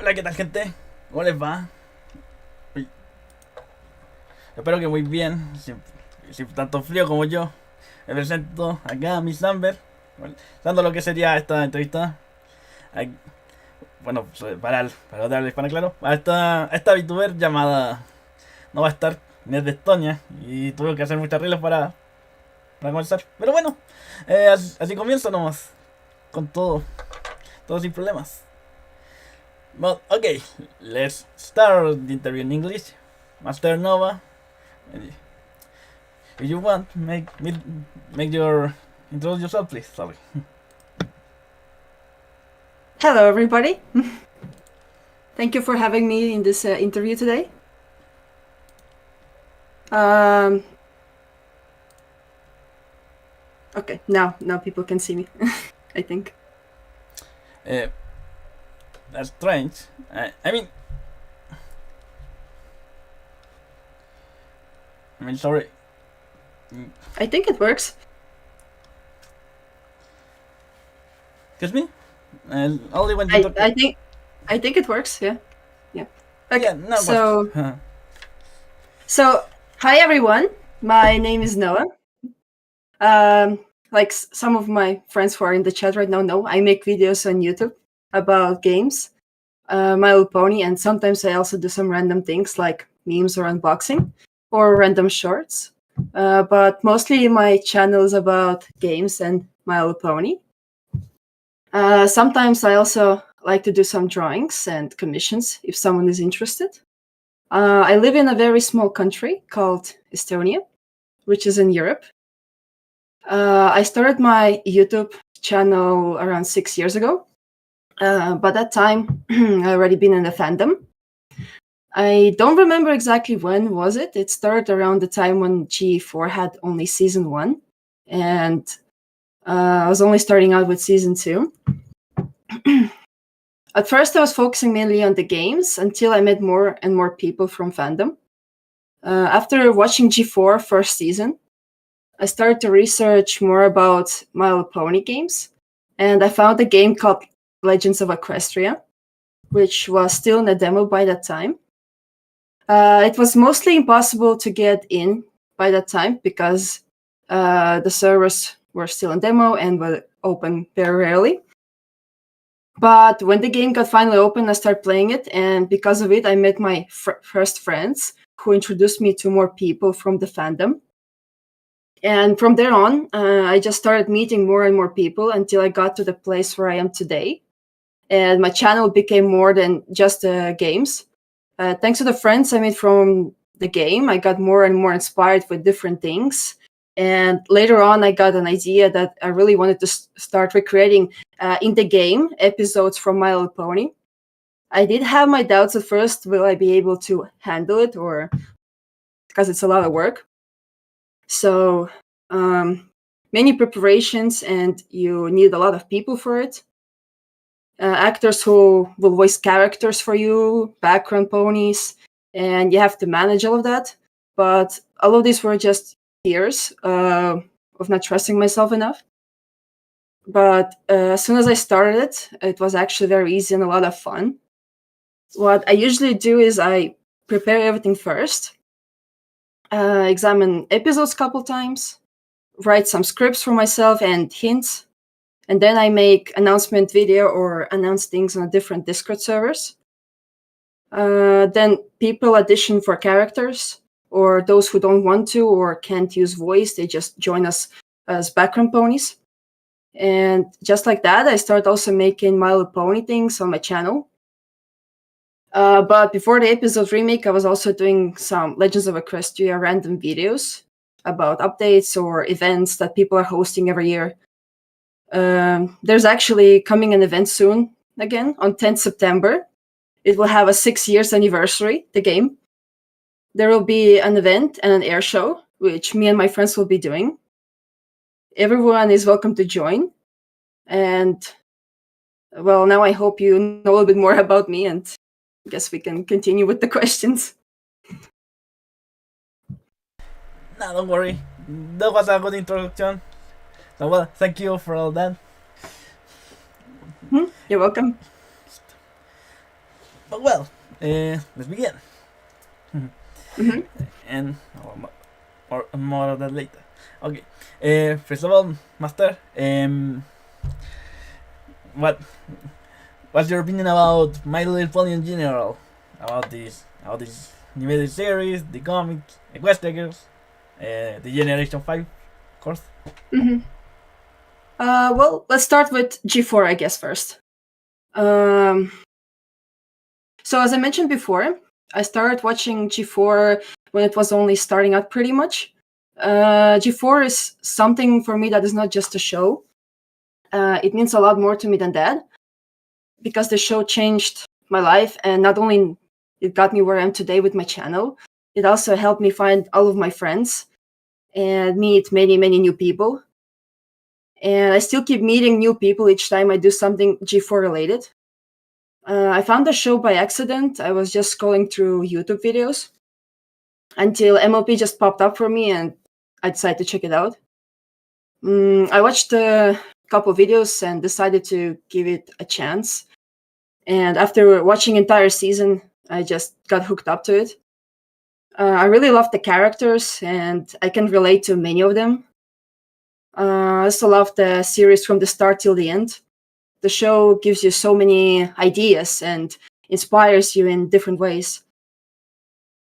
Hola, ¿qué tal, gente? ¿Cómo les va? Uy, espero que muy bien, sin tanto frío como yo. Me presento acá a Miss Lambert, dando lo que sería esta entrevista. Ay, bueno, para otra habla hispana, claro. A esta Vtuber llamada no va a estar, ni es de Estonia, y tuve que hacer muchas reglas para comenzar. Pero bueno, así comienzo nomás, con todo sin problemas. But okay, let's start the interview in English. Master Nova, if you want, make your introduce yourself, please. Sorry. Hello, everybody. Thank you for having me in this interview today. Okay, now people can see me, I think. Uh, that's strange. I mean, sorry. I think it works. Excuse me. Only when you talk. I think it works. Yeah. Okay. Yeah, no. So hi everyone. My name is Noah. Like some of my friends who are in the chat right now know, I make videos on YouTube about games, My Little Pony, and sometimes I also do some random things like memes or unboxing or random shorts. But mostly my channel is about games and My Little Pony. Sometimes I also like to do some drawings and commissions if someone is interested. I live in a very small country called Estonia, which is in Europe. I started my YouTube channel around 6 years ago. By that time, I already been in the fandom. I don't remember exactly when was it. It started around the time when G4 had only season 1, and I was only starting out with season 2. At first, I was focusing mainly on the games until I met more and more people from fandom. After watching G4 first season, I started to research more about My Little Pony games, and I found a game called Legends of Equestria, which was still in a demo by that time. It was mostly impossible to get in by that time because the servers were still in demo and were open very rarely. But when the game got finally open, I started playing it, and because of it, I met my first friends who introduced me to more people from the fandom. And from there on, I just started meeting more and more people until I got to the place where I am today. And my channel became more than just games. Thanks to the friends I made from the game, I got more and more inspired with different things. And later on, I got an idea that I really wanted to start recreating in the game episodes from My Little Pony. I did have my doubts at first, will I be able to handle it, or because it's a lot of work. So many preparations, and you need a lot of people for it. Actors who will voice characters for you, background ponies, and you have to manage all of that. But all of these were just years of not trusting myself enough. But as soon as I started it, it was actually very easy and a lot of fun. What I usually do is I prepare everything first, examine episodes a couple times, write some scripts for myself and hints, and then I make announcement video or announce things on different Discord servers. Then people audition for characters, or those who don't want to or can't use voice, they just join us as background ponies. And just like that, I started also making My Little Pony things on my channel. But before the episode remake, I was also doing some Legends of Equestria random videos about updates or events that people are hosting every year. There's actually coming an event soon again on 10th September. It will have a 6 years anniversary, the game. There will be an event and an air show, which me and my friends will be doing. Everyone is welcome to join. And well, now I hope you know a little bit more about me, and I guess we can continue with the questions. No, don't worry. That was a good introduction. So well, thank you for all that. You're welcome. But well, let's begin. Mm-hmm. And more of that later. Okay. First of all, Master, what's your opinion about My Little Pony in general? About this animated series, the comics, Equestria Girls, the Generation 5, of course. Mm-hmm. Well, let's start with G4, I guess, first. So as I mentioned before, I started watching G4 when it was only starting out pretty much. G4 is something for me that is not just a show. It means a lot more to me than that, because the show changed my life, and not only it got me where I am today with my channel, it also helped me find all of my friends and meet many, many new people. And I still keep meeting new people each time I do something G4 related. I found the show by accident. I was just scrolling through YouTube videos until MLP just popped up for me, and I decided to check it out. I watched a couple videos and decided to give it a chance. And after watching entire season, I just got hooked up to it. I really love the characters, and I can relate to many of them. I also love the series from the start till the end. The show gives you so many ideas and inspires you in different ways.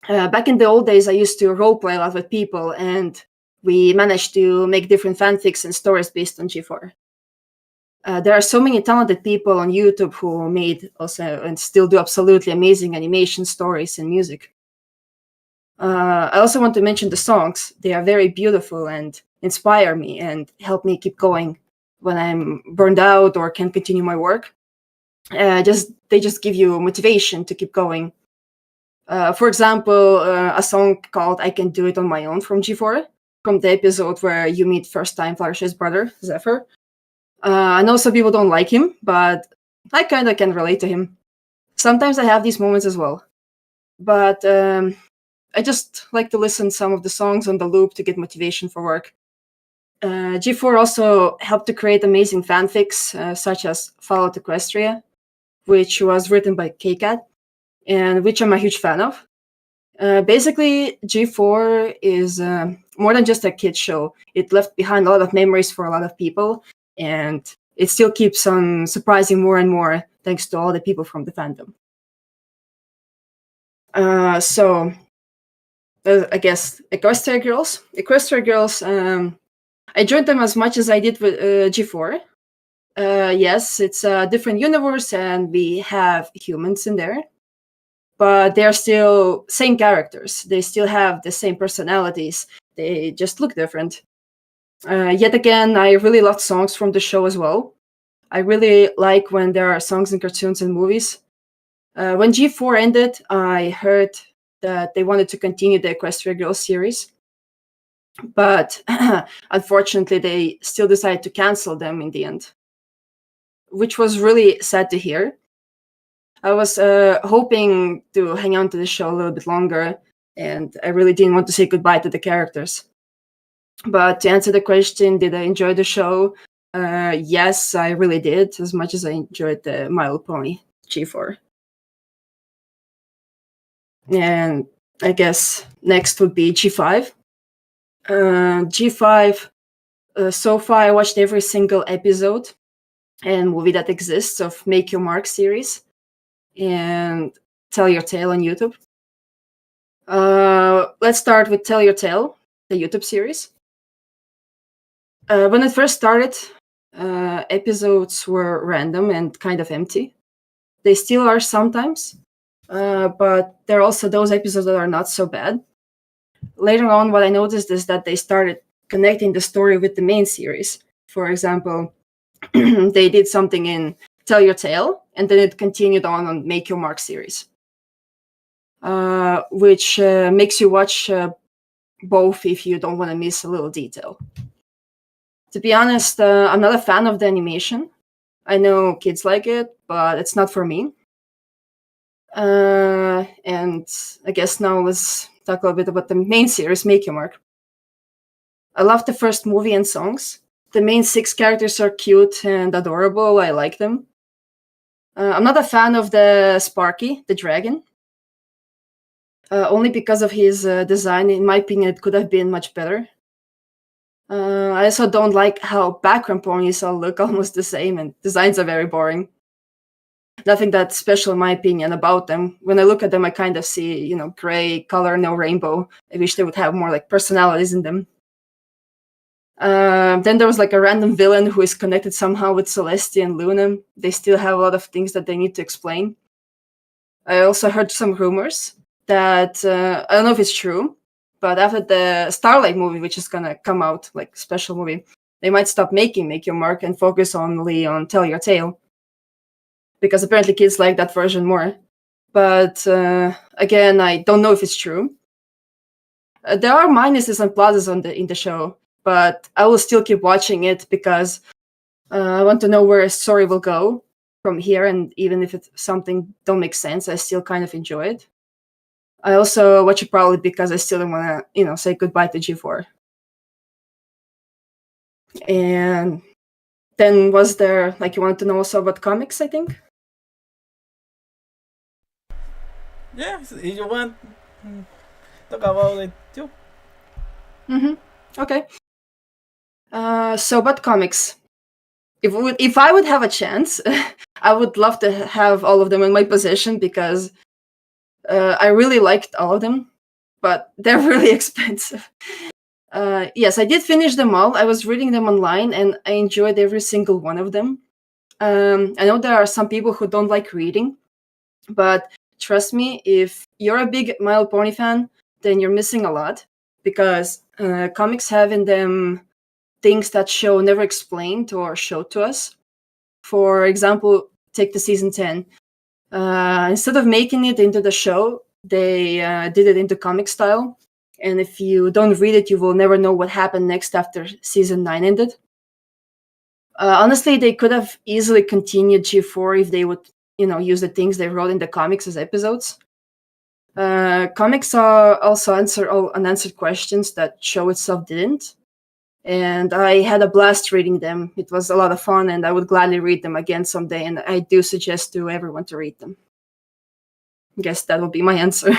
Back in the old days, I used to roleplay a lot with people, and we managed to make different fanfics and stories based on G4. There are so many talented people on YouTube who made also and still do absolutely amazing animation, stories, and music. I also want to mention the songs. They are very beautiful and inspire me and help me keep going when I'm burned out or can't continue my work. They just give you motivation to keep going. For example, a song called "I Can Do It on My Own" from G4, from the episode where you meet first time Fluttershy's brother, Zephyr. I know some people don't like him, but I kind of can relate to him. Sometimes I have these moments as well. But I just like to listen some of the songs on the loop to get motivation for work. G4 also helped to create amazing fanfics, such as Fallout Equestria, which was written by KCAT, and which I'm a huge fan of. Basically, G4 is more than just a kid's show. It left behind a lot of memories for a lot of people, and it still keeps on surprising more and more thanks to all the people from the fandom. So, I guess Equestria Girls. Equestria Girls, I enjoyed them as much as I did with G4. Yes, it's a different universe, and we have humans in there, but they're still same characters. They still have the same personalities. They just look different. Yet again, I really loved songs from the show as well. I really like when there are songs in cartoons and movies. When G4 ended, I heard that they wanted to continue the Equestria Girls series, but unfortunately, they still decided to cancel them in the end, which was really sad to hear. I was hoping to hang on to the show a little bit longer, and I really didn't want to say goodbye to the characters. But to answer the question, did I enjoy the show? Yes, I really did, as much as I enjoyed the My Little Pony G4. And I guess next would be G5. G5, so far I watched every single episode and movie that exists of Make Your Mark series and Tell Your Tale on YouTube. Let's start with Tell Your Tale, the YouTube series. When it first started, episodes were random and kind of empty. They still are sometimes, but there are also those episodes that are not so bad. Later on, what I noticed is that they started connecting the story with the main series. For example, they did something in Tell Your Tale, and then it continued on Make Your Mark series, which makes you watch both if you don't want to miss a little detail. To be honest, I'm not a fan of the animation. I know kids like it, but it's not for me. And I guess now let's talk a little bit about the main series, Make Your Mark. I love the first movie and songs. The main 6 characters are cute and adorable. I like them. I'm not a fan of the Sparky, the dragon. Only because of his design. In my opinion, it could have been much better. I also don't like how background ponies all look almost the same, and designs are very boring. Nothing that special, in my opinion, about them. When I look at them, I kind of see, gray color, no rainbow. I wish they would have more like personalities in them. Then there was like a random villain who is connected somehow with Celestia and Luna. They still have a lot of things that they need to explain. I also heard some rumors that, I don't know if it's true, but after the Starlight movie, which is gonna come out, like special movie, they might stop making Make Your Mark and focus only on Tell Your Tale. Because apparently kids like that version more. But again, I don't know if it's true. There are minuses and pluses in the show, but I will still keep watching it because I want to know where a story will go from here, and even if it's something don't make sense, I still kind of enjoy it. I also watch it probably because I still don't want to, say goodbye to G4. And then was there, like, you wanted to know also about comics, I think? Yeah, if you want, talk about it too. Okay. So about comics. If I would have a chance, I would love to have all of them in my possession because I really liked all of them, but they're really expensive. Yes, I did finish them all. I was reading them online and I enjoyed every single one of them. I know there are some people who don't like reading, but trust me, if you're a big My Little Pony fan, then you're missing a lot because comics have in them things that show never explained or showed to us. For example, take the season 10. Instead of making it into the show, they did it into comic style. And if you don't read it, you will never know what happened next after season 9 ended. Honestly, they could have easily continued G4 if they would, use the things they wrote in the comics as episodes. Comics are also answer all unanswered questions that show itself didn't. And I had a blast reading them. It was a lot of fun, and I would gladly read them again someday. And I do suggest to everyone to read them. I guess that will be my answer.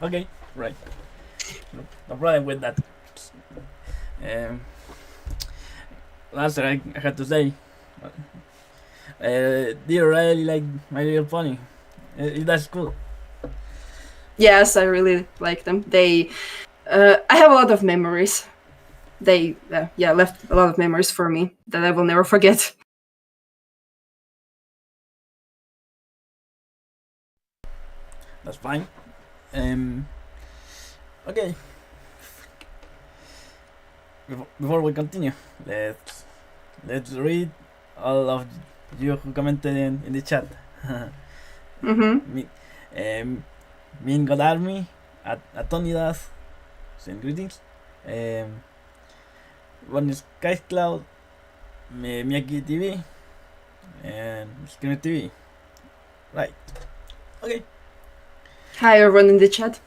Okay, right. No problem with that. Last I had to say, do you really like My Little Pony? That's cool. Yes, I really like them. They, I have a lot of memories. They, left a lot of memories for me that I will never forget. That's fine. Okay. Before we continue, let's read all of you who commented in the chat. Mean God Army, Atonidas, send greetings. One is Sky Cloud, Miyaki TV, and Screamer TV. Right. Okay. Hi, everyone in the chat.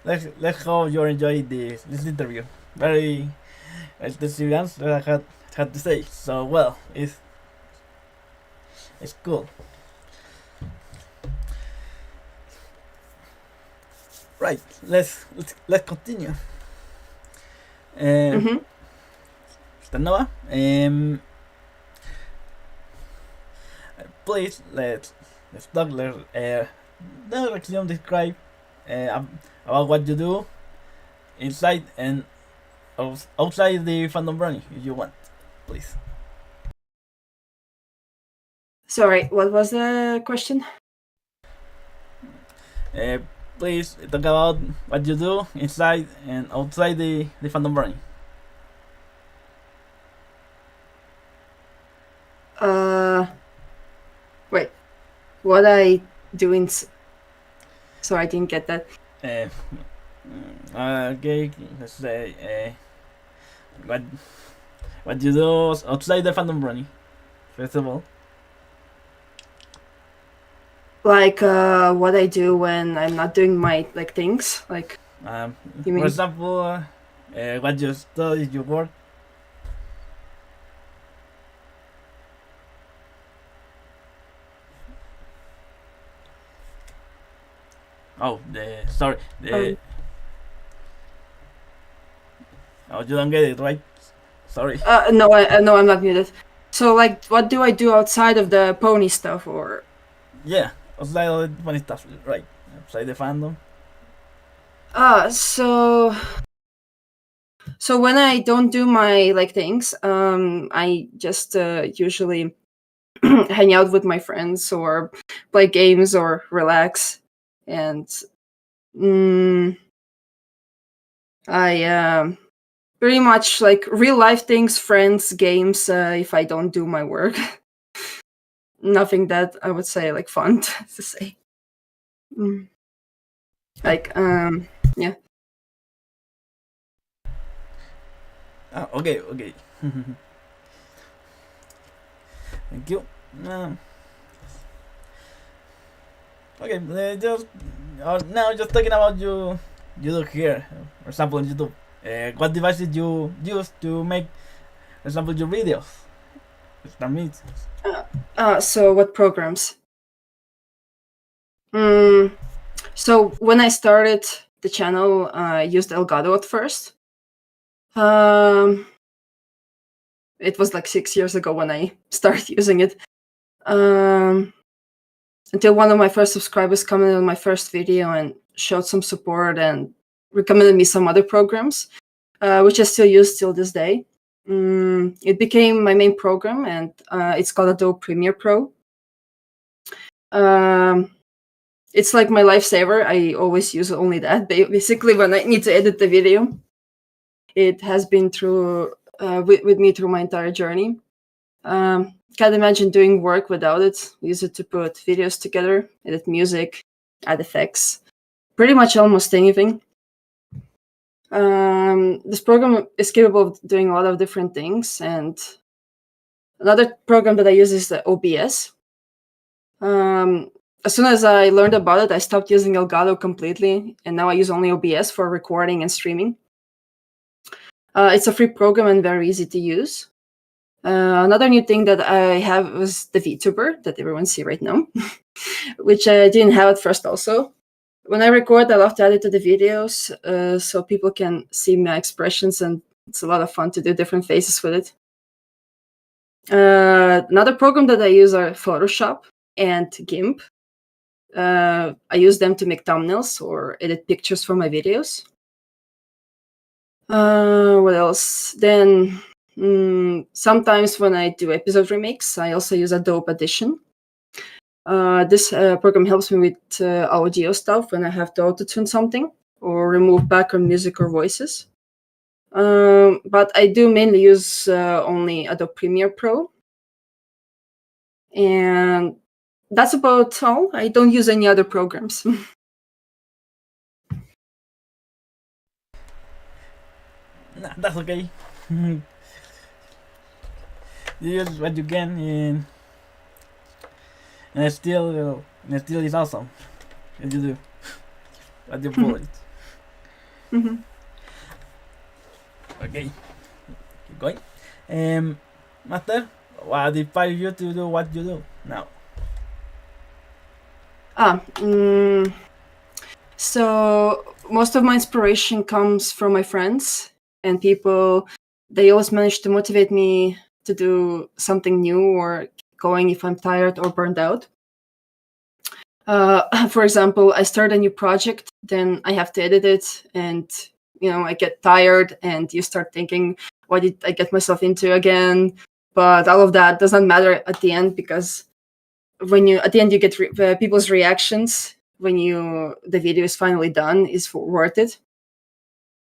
Let's hope you enjoy this interview. Very extensive answer I had to say. So well, it's cool. Right. Let's continue. Stanova. Please let's talk. Describe about what you do inside and outside the fandom brownie, if you want, please. Sorry, what was the question? Please talk about what you do inside and outside the fandom brownie. Wait, what I do in... Sorry, I didn't get that. Okay, let's say what you do outside the fandom brownie, first of all. Like what I do when I'm not doing my things, like. For example, what you study, you work. Oh, sorry. Oh, you don't get it, right? Sorry. No, no, I'm not muted. So, like, what do I do outside of the pony stuff, or? Yeah, outside of the funny stuff, right? Outside the fandom. So when I don't do my like things, I just usually hang out with my friends or play games or relax, and I pretty much like real life things, friends, games. If I don't do my work, nothing that I would say like fun to say. Like yeah. Okay. Thank you. Okay, just now just talking about you do here. For example, on YouTube. What devices you use to make, for example, your videos? That means. So what programs? So when I started the channel, I used Elgato at first. It was like 6 years ago when I started using it. Until one of my first subscribers commented on my first video and showed some support and recommended me some other programs, which I still use till this day. It became my main program, and it's called Adobe Premiere Pro. It's like my lifesaver. I always use only that. Basically, when I need to edit the video, it has been through with me through my entire journey. Can't imagine doing work without it. Use it to put videos together, edit music, add effects, pretty much almost anything. This program is capable of doing a lot of different things, and another program that I use is the OBS. As soon as I learned about it, I stopped using Elgato completely, and now I use only OBS for recording and streaming. It's a free program and very easy to use. Another new thing that I have was the Vtuber that everyone see right now, which I didn't have at first also. When I record, I love to add it to the videos so people can see my expressions, and it's a lot of fun to do different faces with it. Another program that I use are Photoshop and GIMP. I use them to make thumbnails or edit pictures for my videos. What else? Then sometimes when I do episode remakes, I also use Adobe Audition. This program helps me with audio stuff when I have to auto-tune something or remove background music or voices. But I do mainly use only Adobe Premiere Pro. And that's about all. I don't use any other programs. Nah, that's okay. You use what you can, and it still is awesome. What you do, what you pull it. Okay, keep going. Master, what inspired you to do what you do now? So most of my inspiration comes from my friends and people. They always manage to motivate me to do something new or going if I'm tired or burned out. For example, I start a new project, then I have to edit it, and I get tired, and you start thinking, why did I get myself into again? But all of that doesn't matter at the end, because at the end you get people's reactions when the video is finally done is worth it.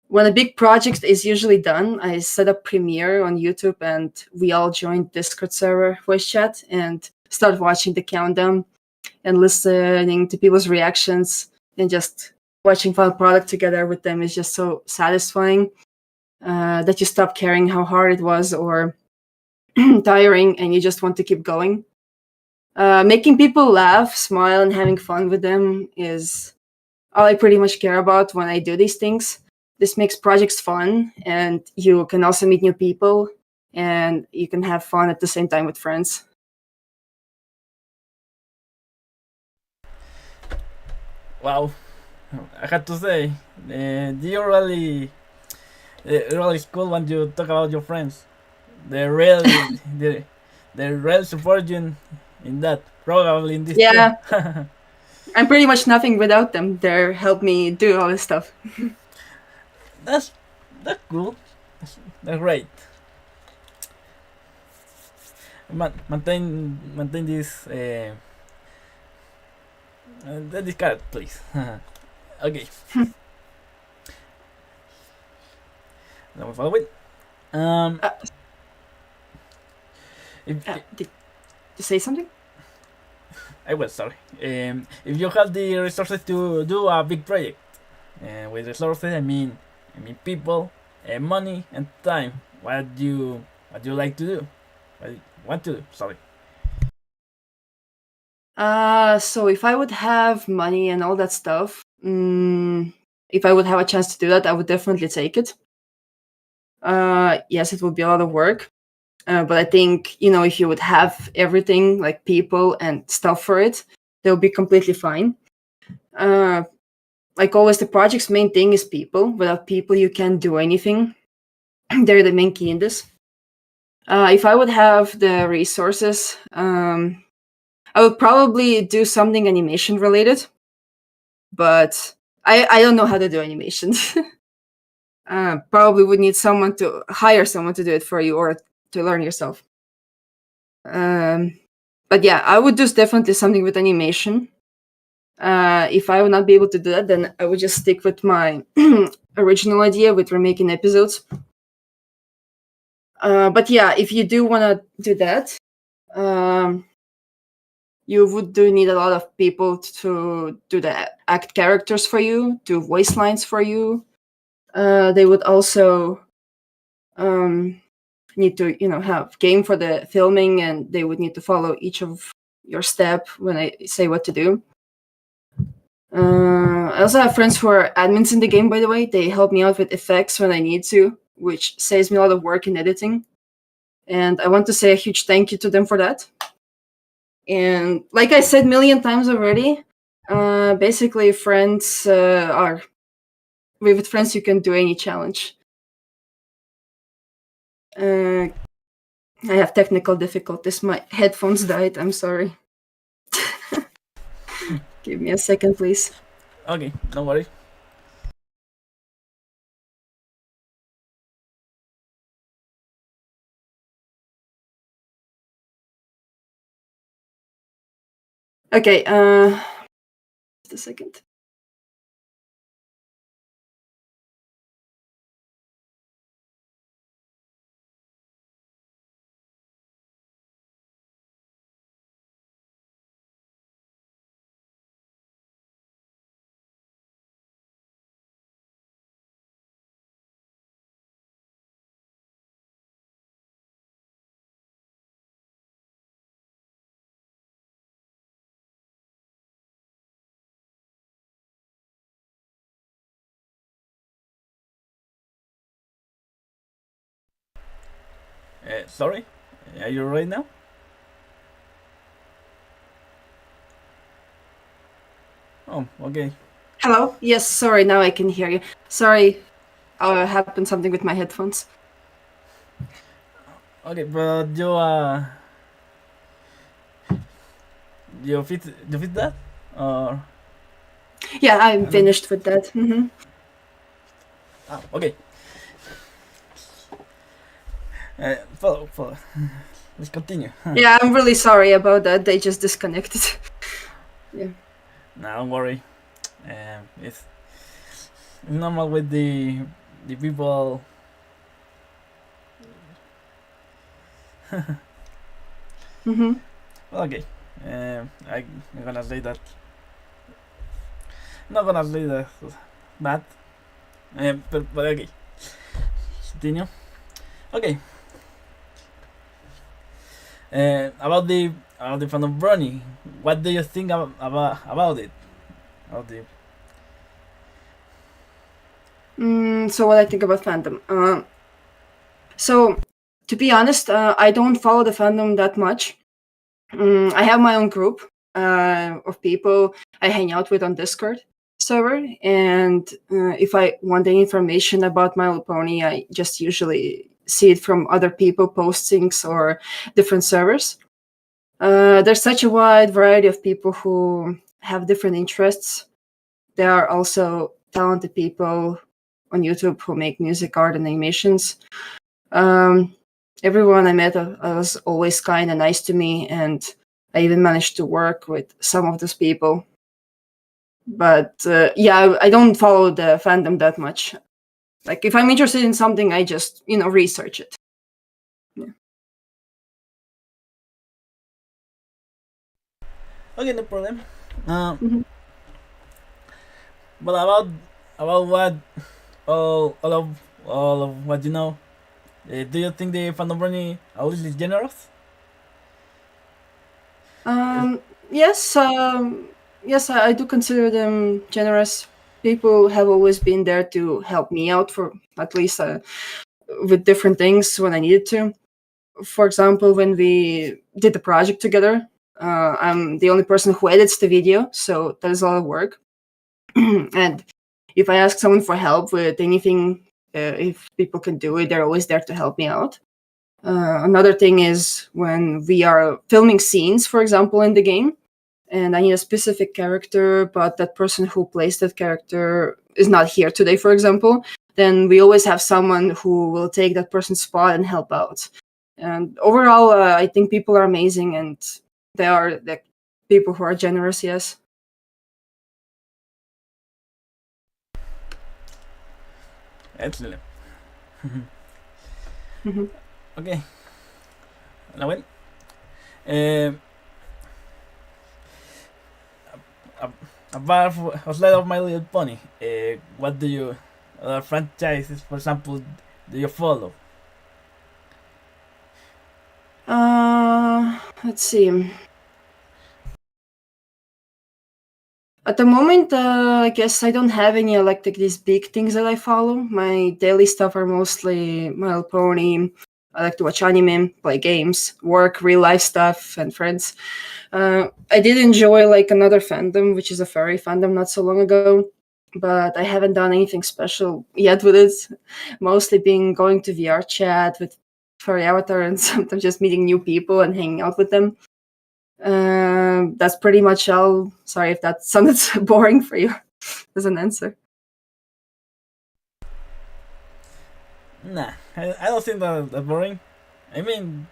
When a big project is usually done, I set up Premiere on YouTube, and we all join Discord server voice chat and start watching the countdown and listening to people's reactions, and just watching final product together with them is just so satisfying that you stop caring how hard it was or tiring, and you just want to keep going. Making people laugh, smile, and having fun with them is all I pretty much care about when I do these things. This makes projects fun, and you can also meet new people, and you can have fun at the same time with friends. Wow, I had to say, you really cool when you talk about your friends. They really, they really support you in that. Probably in this Yeah, too. I'm pretty much nothing without them. They help me do all this stuff. that's that's cool. That's great. Maintain this this card, please. Okay. Let me follow it. Um, Uh, if, did you say something? I was sorry. If you have the resources to do a big project, with resources, I mean people, money, and time. What do you like to do? What do you want to do? Sorry. So if I would have money and all that stuff, if I would have a chance to do that, I would definitely take it. Yes, it would be a lot of work. But I think, if you would have everything, like people and stuff for it, they'll be completely fine. Like always, the project's main thing is people. Without people, you can't do anything. They're the main key in this. If I would have the resources, I would probably do something animation related, but I don't know how to do animations. Probably would need someone to hire someone to do it for you or to learn yourself. But yeah, I would do definitely something with animation. If I would not be able to do that, then I would just stick with my original idea with remaking episodes. But yeah, if you do want to do that, you would do need a lot of people to do the act characters for you, do voice lines for you. They would also need to, have game for the filming, and they would need to follow each of your step when I say what to do. I also have friends who are admins in the game, by the way. They help me out with effects when I need to, which saves me a lot of work in editing. And I want to say a huge thank you to them for that. And like I said a million times already, basically friends are with friends you can do any challenge. I have technical difficulties. My headphones died. I'm sorry. Give me a second, please. Okay, don't worry. Okay, just a second. Sorry. Are you right now? Oh, okay. Hello? Yes, sorry, now I can hear you. Sorry, happened something with my headphones. Okay, but you fit that, or Yeah, I'm I don't know. finished with that. Ah, okay. Follow. Let's continue. Yeah, I'm really sorry about that. They just disconnected. Yeah. No, don't worry. It's normal with the people. Okay. I'm gonna say that. Not gonna say that bad. But okay. Continue. Okay. About the fan of Brony, what do you think about it? About the So what I think about fandom. So to be honest, I don't follow the fandom that much. I have my own group of people I hang out with on Discord. server, and if I want any information about My Little Pony, I just usually see it from other people postings or different servers. There's such a wide variety of people who have different interests. There are also talented people on YouTube who make music, art, and animations. Everyone I met was always kind and nice to me, and I even managed to work with some of those people. But yeah, I don't follow the fandom that much. Like, if I'm interested in something, I just, research it. Yeah. Okay, no problem. Mhm. But about what all of what you know, do you think the fandom running is generous? Yes, yes, I do consider them generous. People have always been there to help me out for at least with different things when I needed to. For example, when we did the project together, I'm the only person who edits the video, so that is a lot of work. And if I ask someone for help with anything, if people can do it, they're always there to help me out. Another thing is when we are filming scenes, for example, in the game, and I need a specific character, but that person who plays that character is not here today, for example, then we always have someone who will take that person's spot and help out. And overall, I think people are amazing, and they are the people who are generous, yes. Excellent. Mhm. Okay. Now, well, uh, apart outside of My Little Pony, what do you other franchises, for example, do you follow? Let's see. At the moment, I guess I don't have any like these big things that I follow. My daily stuff are mostly My Little Pony. I like to watch anime, play games, work, real life stuff, and friends. I did enjoy like another fandom, which is a furry fandom, not so long ago, but I haven't done anything special yet with it. Mostly been going to VR chat with furry avatar and sometimes just meeting new people and hanging out with them. That's pretty much all. Sorry if that sounded boring for you as an answer. Nah, I don't think that boring. I mean,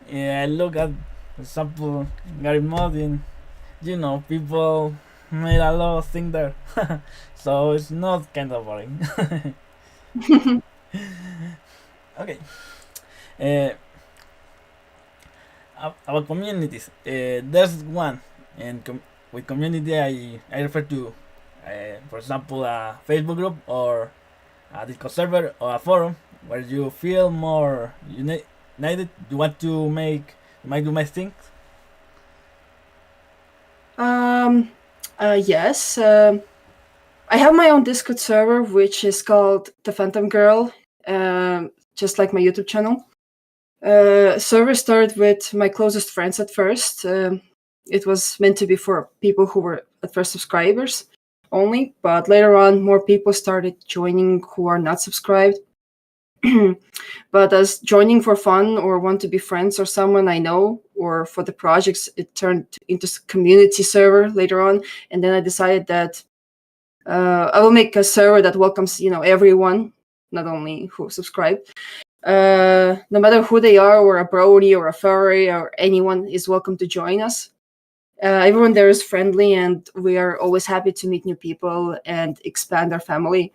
yeah, I look at, for example, Gary Modding, people made a lot of things there. So it's not kind of boring. Okay. Uh, about communities, there's one, and with community, I refer to, for example, a Facebook group or a Discord server or a forum where you feel more united. You want to do my things. Um, yes. I have my own Discord server, which is called The Phantom Girl, just like my YouTube channel. Server started with my closest friends at first. It was meant to be for people who were at first subscribers only, but later on, more people started joining who are not subscribed. But as joining for fun or want to be friends or someone I know or for the projects, it turned into community server later on. And then I decided that I will make a server that welcomes everyone, not only who subscribed. No matter who they are, or a brony or a furry or anyone is welcome to join us. Everyone there is friendly, and we are always happy to meet new people and expand our family.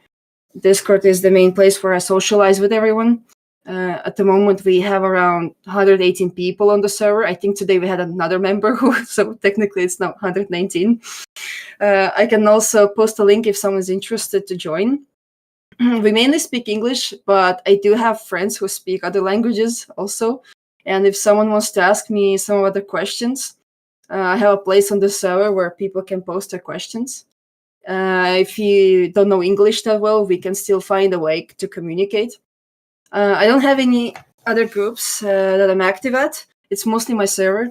Discord is the main place where I socialize with everyone. At the moment, we have around 118 people on the server. I think today we had another member so technically it's now 119. I can also post a link if someone's interested to join. We mainly speak English, but I do have friends who speak other languages also. And if someone wants to ask me some other questions, I have a place on the server where people can post their questions. If you don't know English that well, we can still find a way to communicate. I don't have any other groups that I'm active at. It's mostly my server.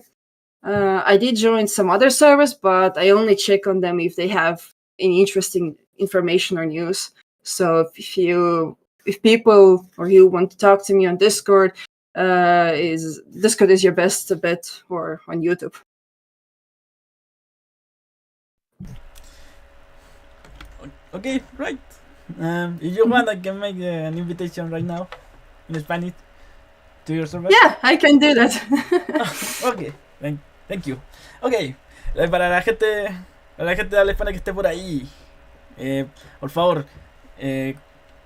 I did join some other servers, but I only check on them if they have any interesting information or news. So if people or you want to talk to me on Discord, Discord is your best bet, or on YouTube. Okay, right. If you want, I can make an invitation right now in Spanish to your server. Yeah, I can do that. Ok, thank you. Ok, para la gente de habla hispana que esté por ahí, por favor,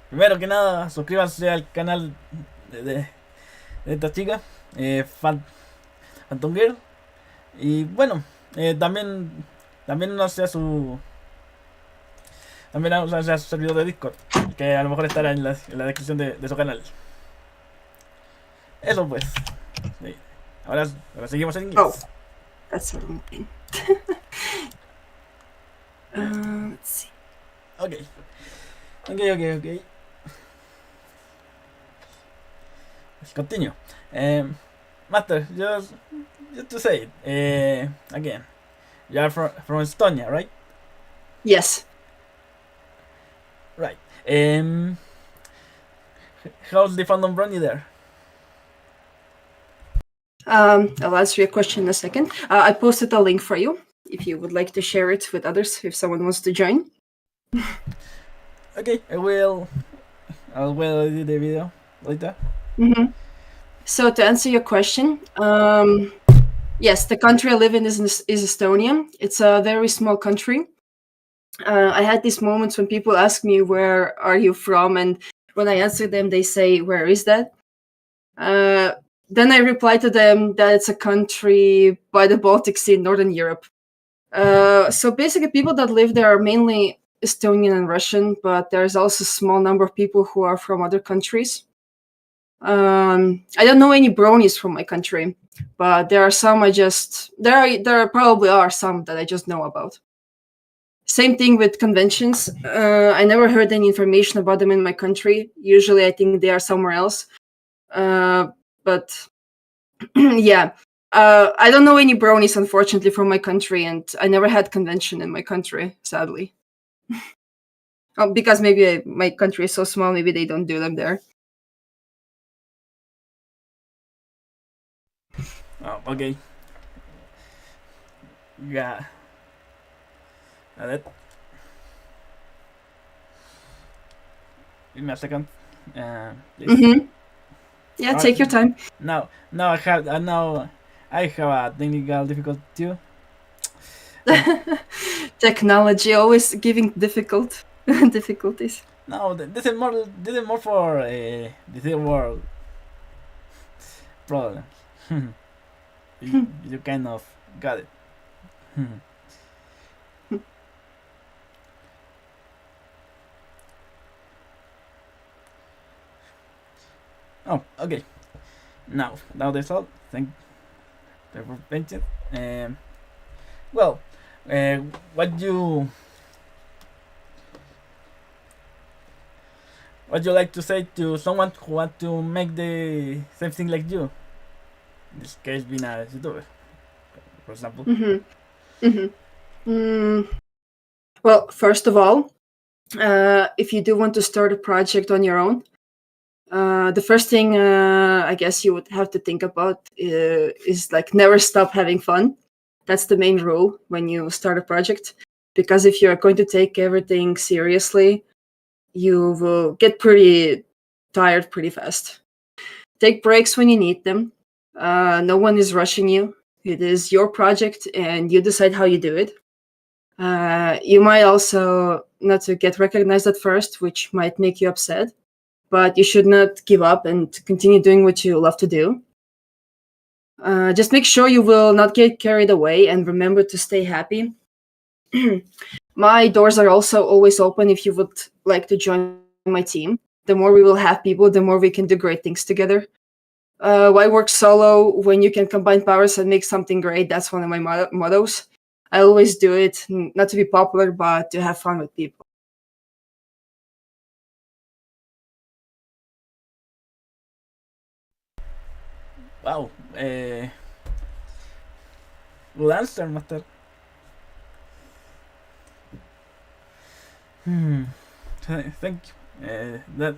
primero que nada, suscríbanse al canal de esta chica, Phantom Girl. Y bueno, también no sea su. También sea su servidor de Discord, que a lo mejor estará en la descripción de su canal. Eso pues. Sí. Ahora seguimos en inglés. Oh, that's what I'm doing. Let's see. Okay. Let's continue. Master, just to say it again. You are from Estonia, right? Yes. Right. How's the fandom running there? I'll answer your question in a second. I posted a link for you if you would like to share it with others, if someone wants to join. Okay, I will edit the video later. Mm-hmm. So to answer your question, yes, the country I live in is Estonia. It's a very small country. I had these moments when people ask me, where are you from? And when I answer them, they say, where is that? Then I reply to them that it's a country by the Baltic Sea in Northern Europe. So basically, people that live there are mainly Estonian and Russian, but there's also a small number of people who are from other countries. I don't know any bronies from my country, but there are some there probably are some that I just know about. Same thing with conventions. I never heard any information about them in my country. Usually I think they are somewhere else. But yeah, I don't know any bronies, unfortunately, from my country, and I never had convention in my country, sadly. Because maybe my country is so small, maybe they don't do them there. Oh, okay. Yeah. That. Give me a second. Mm-hmm. Yeah, take your time. Now I have a technical difficulty too. Technology always giving difficulties. No, this is more for the third world problems. You kind of got it. Oh, okay. Now that's all. Thank you for attention. Well, what you like to say to someone who want to make the same thing like you? In this case, being a YouTuber, for example. Well, first of all, if you do want to start a project on your own, the first thing I guess you would have to think about is like never stop having fun. That's the main rule when you start a project, because if you're going to take everything seriously, you will get pretty tired pretty fast. Take breaks when you need them. No one is rushing you. It is your project and you decide how you do it. You might also not to get recognized at first, which might make you upset, but you should not give up and continue doing what you love to do. Just make sure you will not get carried away and remember to stay happy. My doors are also always open if you would like to join my team. The more we will have people, the more we can do great things together. Why work solo when you can combine powers and make something great? That's one of my mottos. I always do it, not to be popular, but to have fun with people. Wow. Good answer, Master. Hmm. Thank you. That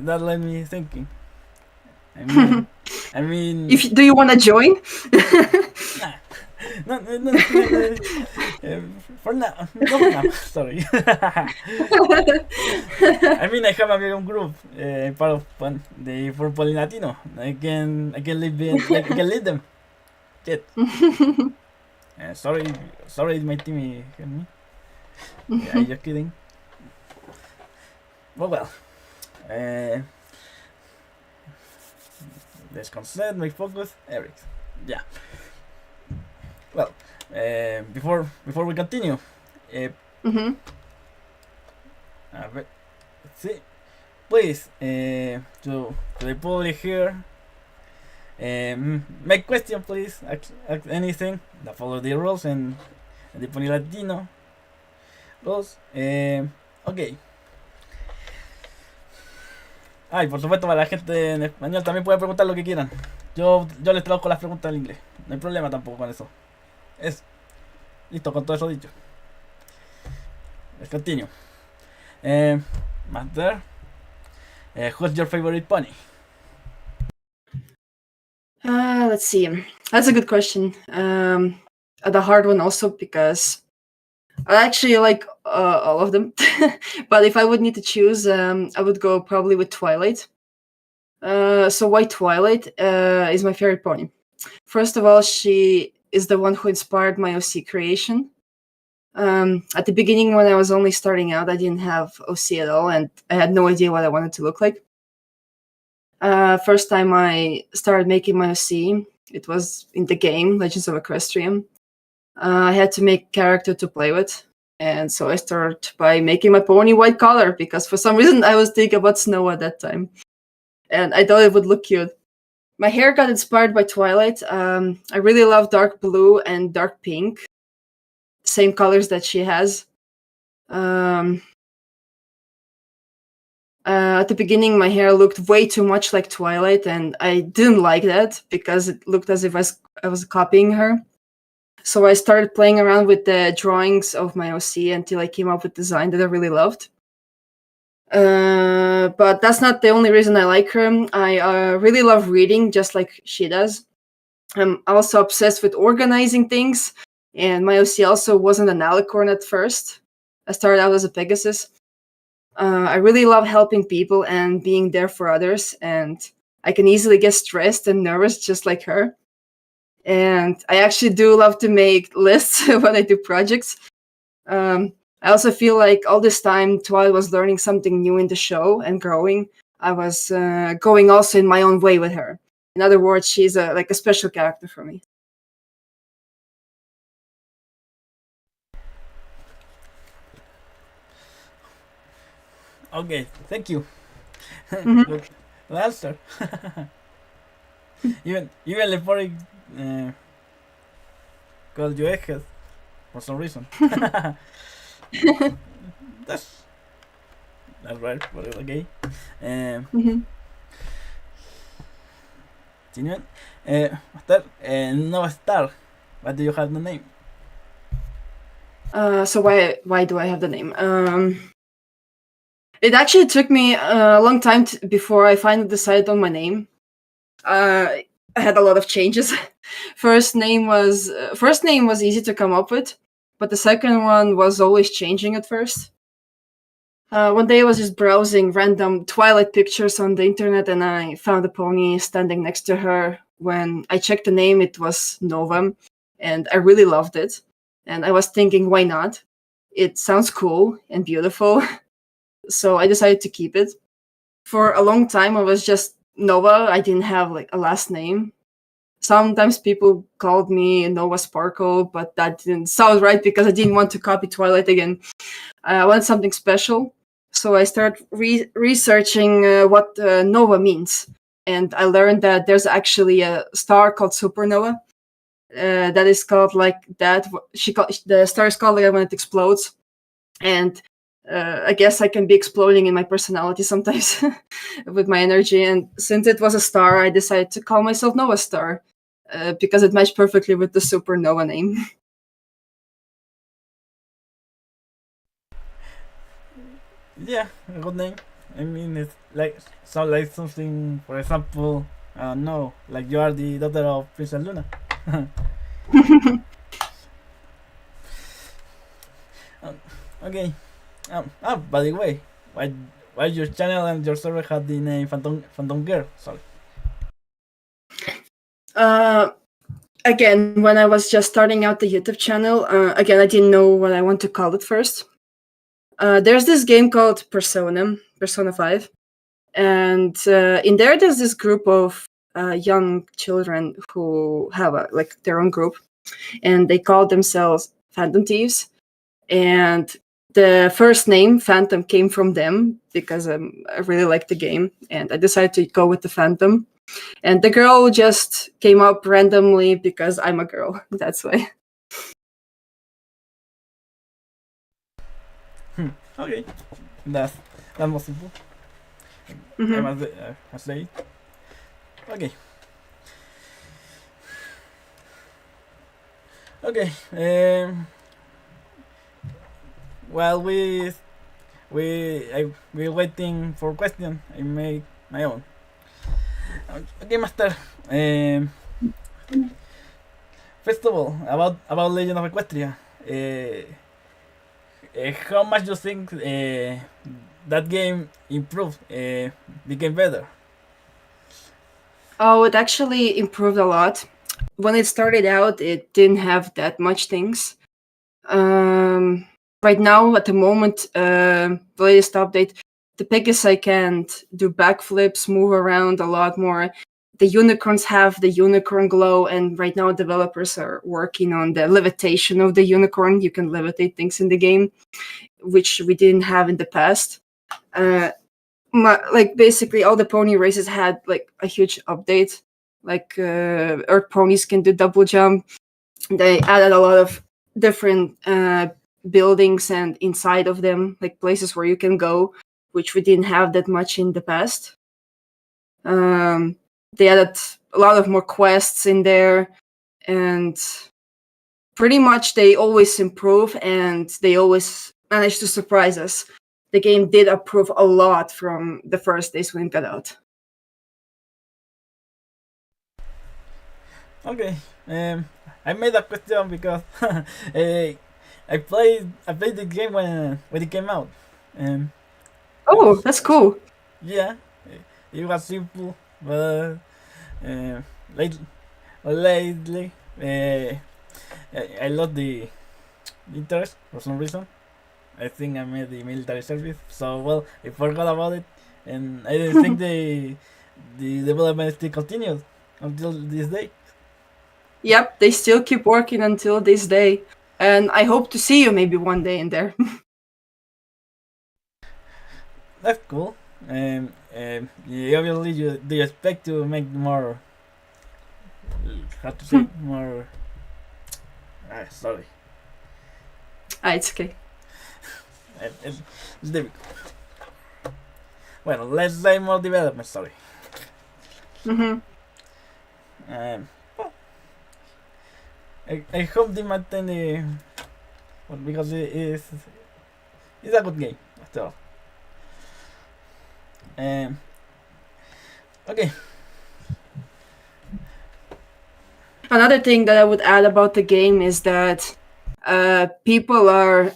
that led me thinking. I mean, I mean. Do you want to join? Nah. No, no, no, no, for now, no for now. Sorry. I mean, I have a very own group, part of the for Polylatino. I can lead I can lead them. Shit. Sorry, my team heard me. Yeah, I'm just kidding. Well. Uh, let's concentrate, make focus, everything. Yeah. Well, before we continue, Mm-hmm. let's see, please, to the public here, make question, please. Ask anything that follow the rules and the Polylatino rules. Ok. Ay, por supuesto, para la gente en español también puede preguntar lo que quieran. Yo les traduzco las preguntas en inglés. No hay problema tampoco con eso. Es listo con todo eso dicho. Let's continue. Master, who's your favorite pony? Let's see. That's a good question. The hard one also, because I actually like all of them. But if I would need to choose, I would go probably with Twilight. So why Twilight is my favorite pony? First of all, she is the one who inspired my OC creation. At the beginning, when I was only starting out, I didn't have OC at all, and I had no idea what I wanted to look like. First time I started making my OC, it was in the game Legends of Equestria. I had to make a character to play with, and so I started by making my pony white color, because for some reason I was thinking about snow at that time, and I thought it would look cute. My hair got inspired by Twilight. I really love dark blue and dark pink, same colors that she has. At the beginning, my hair looked way too much like Twilight, and I didn't like that because it looked as if I was copying her. So I started playing around with the drawings of my OC until I came up with design that I really loved. But that's not the only reason I like her. I really love reading, just like she does. I'm also obsessed with organizing things, and my OC also wasn't an alicorn at first. I started out as a Pegasus. I really love helping people and being there for others, and I can easily get stressed and nervous just like her. And I actually do love to make lists when I do projects. I also feel like all this time, Twilight was learning something new in the show and growing. I was going also in my own way with her. In other words, she's like a special character for me. Okay, thank you. Mhm. Good answer. even before I called you egghead for some reason. that's right, but it's okay. Mhm. Continuing. Master, no star. What do you have the name? So why do I have the name? It actually took me a long time before I finally decided on my name. I had a lot of changes. First name was easy to come up with, but the second one was always changing at first. One day I was just browsing random Twilight pictures on the internet, and I found a pony standing next to her. When I checked the name, it was Nova, and I really loved it. And I was thinking, why not? It sounds cool and beautiful. So I decided to keep it. For a long time, I was just Nova. I didn't have like a last name. Sometimes people called me Nova Sparkle, but that didn't sound right because I didn't want to copy Twilight again. I wanted something special. So I started researching what Nova means. And I learned that there's actually a star called Supernova that is called like that. The star is called like when it explodes. And I guess I can be exploding in my personality sometimes with my energy. And since it was a star, I decided to call myself Nova Star because it matched perfectly with the Supernova name. Yeah, a good name. I mean, it's like sound like something. For example, no, like you are the daughter of Princess Luna. um, okay. By the way, why your channel and your server had the name Phantom Girl? Sorry. uh, again, when I was just starting out the YouTube channel, again, I didn't know what I want to call it first. There's this game called Persona 5. And in there, there's this group of young children who have like their own group, and they call themselves Phantom Thieves. And the first name Phantom came from them because I really liked the game, and I decided to go with the Phantom. And the girl just came up randomly because I'm a girl. That's why. Okay, that's that was simple. I must say. Okay. Okay. While we're waiting for question, I make my own. Okay, master. First of all, about Legend of Equestria. How much you think that game improved, became better? Oh, it actually improved a lot. When it started out, it didn't have that much things. Right now, at the moment, the latest update, the biggest I can do backflips, move around a lot more. The unicorns have the unicorn glow, and right now developers are working on the levitation of the unicorn. You can levitate things in the game, which we didn't have in the past. Like basically all the pony races had like a huge update. Like Earth ponies can do double jump. They added a lot of different buildings and inside of them, like places where you can go, which we didn't have that much in the past. They added a lot of more quests in there, and pretty much they always improve and they always manage to surprise us. The game did improve a lot from the first days when it got out. Okay. I made a question because I played the game when it came out. Um, Oh, that's cool. yeah, it was simple, but uh, late, lately I lost the interest for some reason. I think I made the military service, so well I forgot about it, and I didn't think the development still continued until this day. Yep, they still keep working until this day. And I hope to see you maybe one day in there. That's cool. Yeah, obviously, do you expect to make more? How to say more? Sorry. It's okay. It's difficult. Well, let's say more development. Sorry. Mm-hmm. Well, I hope they maintain the. Well, because it's a good game after all. Um. Okay. Another thing that I would add about the game is that people are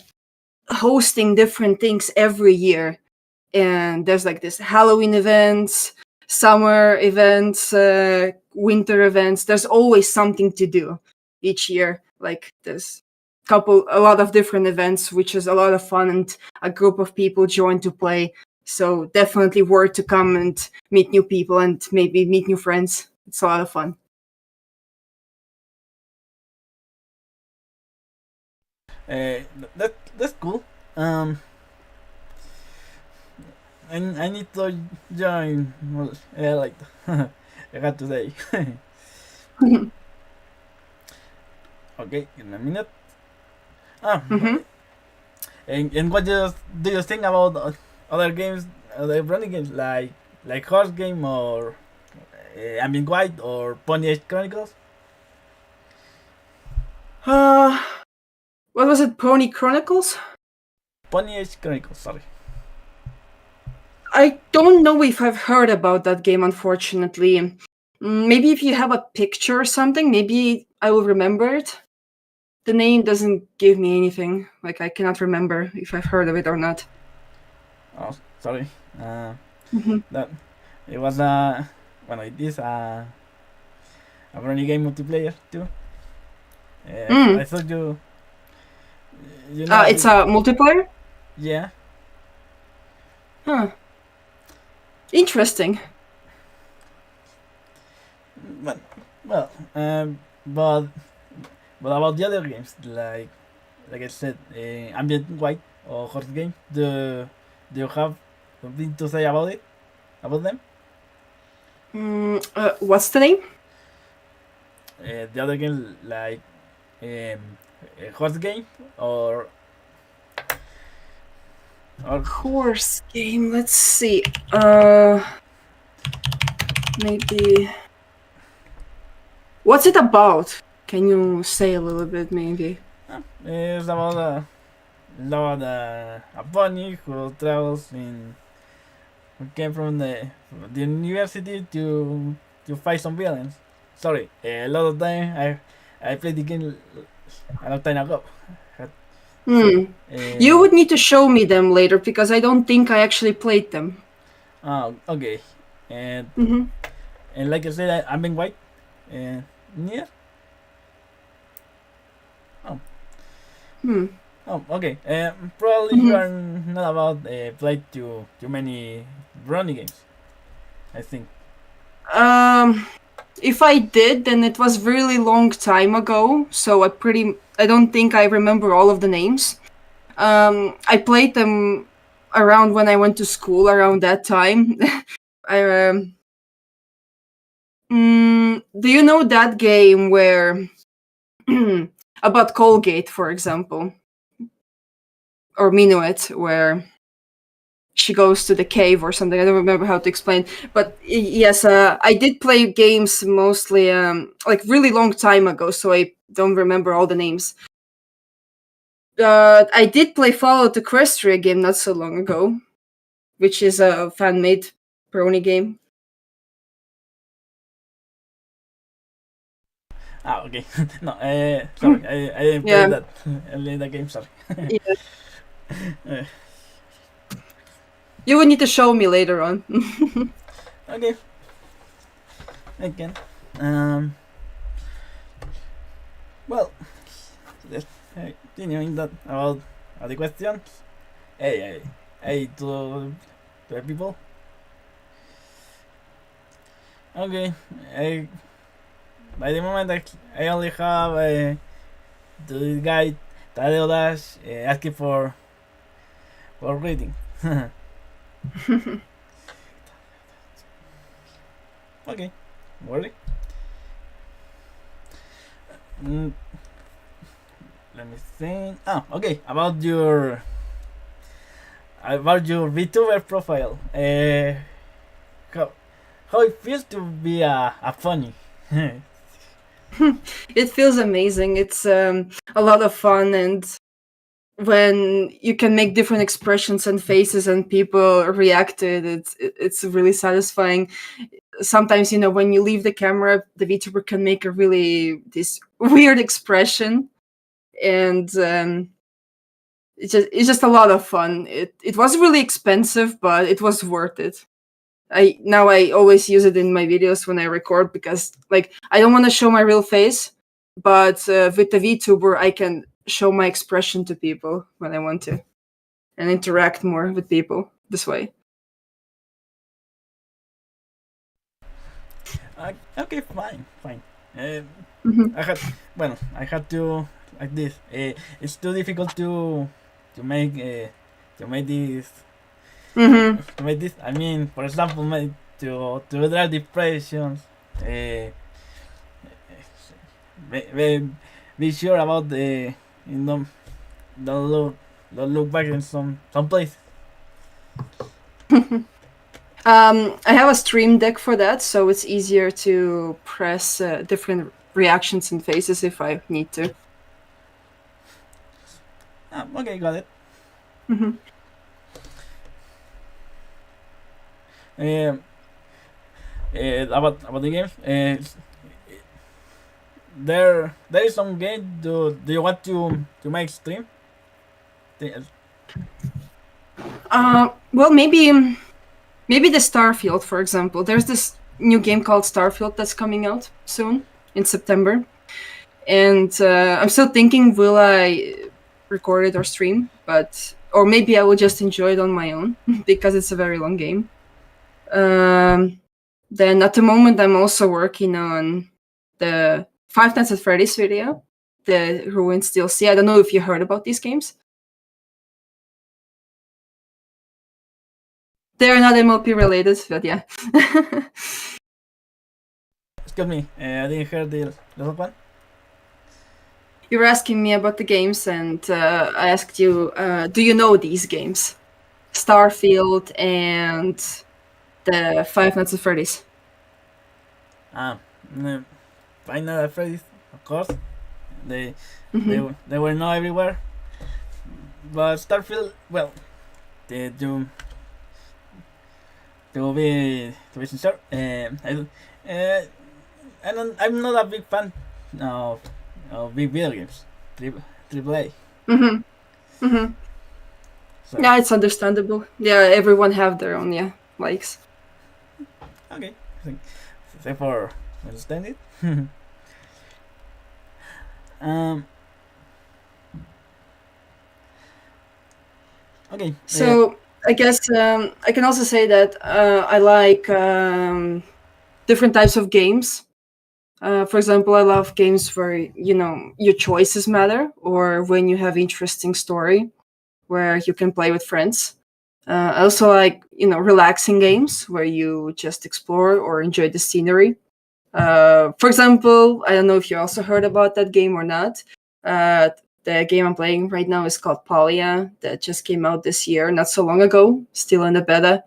hosting different things every year. And there's like this Halloween events, summer events, winter events. There's always something to do each year. Like there's a lot of different events, which is a lot of fun, and a group of people join to play. So definitely worth to come and meet new people and maybe meet new friends. It's a lot of fun. That's cool. I need to join. Well, like I got to say. Okay, in a minute. Ah, Mm-hmm. and what do you think about other games, other running games like Horse Game or Ambient White or Pony Age Chronicles? What was it? Pony Chronicles? Pony Age Chronicles, sorry. I don't know if I've heard about that game, unfortunately. Maybe if you have a picture or something, maybe I will remember it. The name doesn't give me anything. Like, I cannot remember if I've heard of it or not. Oh, sorry. Mhm. That it was well, it is a brand new game multiplayer too. I Mm. thought you know It's a multiplayer? yeah. Huh. Interesting. But well, but about the other games, like I said, ambient white or horse game, do you have something to say about them? What's the name? The other game like a horse game or Horse game. Let's see. Maybe. What's it about? Can you say a little bit, maybe? it's about a bunny who travels in who came from the university to fight some villains. Sorry, a lot of time I played the game a long time ago. So, Hmm. You would need to show me them later because I don't think I actually played them. okay, and Mm-hmm. and like I said, I'm in white. And yeah. Oh, Hmm. okay. Probably you Mm-hmm. are not about play too many running games. I think. Um, if I did, then it was really long time ago. So I don't think I remember all of the names. I played them around when I went to school. Around that time, I do you know that game where about Colgate, for example, or Minuet, where she goes to the cave or something? I don't remember how to explain, but yes, I did play games mostly like really long time ago, so I don't remember all the names. I did play Fallout Equestria game not so long ago, which is a fan made brony game. Okay. No. Sorry. I didn't play Yeah, that. I played that game. Sorry. yeah. Uh, You would need to show me later on. okay. I can. Um. Well. Just continuing that about the questions. Hey, to the people. Okay. By the moment, I only have the guy Tadeo Dash asking for reading. Okay. Worry. Mm, let me think. Okay. About your Vtuber profile. How how it feels to be a funny. It feels amazing. It's a lot of fun, and when you can make different expressions and faces and people react to it, it's really satisfying. Sometimes, when you leave the camera, the VTuber can make a really this weird expression, and it's just a lot of fun. It was really expensive, but it was worth it. I always use it in my videos when I record because like I don't want to show my real face, but with the VTuber I can show my expression to people when I want to and interact more with people this way. Okay, fine. Hmm. I had I had to like this. It's too difficult to make to make this Hmm. to make this. I mean, for example, to draw depressions. Uh, be sure about the you know don't look back in some place. I have a stream deck for that, so it's easier to press different reactions and faces if I need to. Okay, got it. Hmm. Um, about the games. There is some game. Do you want to make stream? Well, maybe the Starfield, for example. There's this new game called Starfield that's coming out soon in September, and I'm still thinking, will I record it or stream? Or maybe I will just enjoy it on my own because it's a very long game. Then at the moment, I'm also working on the Five Nights at Freddy's video, the Ruins DLC. I don't know if you heard about these games. They're not MLP related, but yeah. Excuse me, I didn't hear the last one. You were asking me about the games, and I asked you, do you know these games? Starfield and the Five Nights at Freddy's. No, Five Nights at Freddy's, of course. They Mhm. they were not everywhere, but Starfield, well, they do. To be sincere, I'm not a big fan of big video games, triple A. Mhm. Mhm. So, Yeah, it's understandable. Yeah, everyone have their own likes. okay, thanks for understanding. um, okay. So I guess I can also say that I like different types of games. For example, I love games where your choices matter, or when you have interesting story where you can play with friends. I also like relaxing games where you just explore or enjoy the scenery. For example, I don't know if you also heard about that game or not. The game I'm playing right now is called Polya, that just came out this year, not so long ago, still in the beta.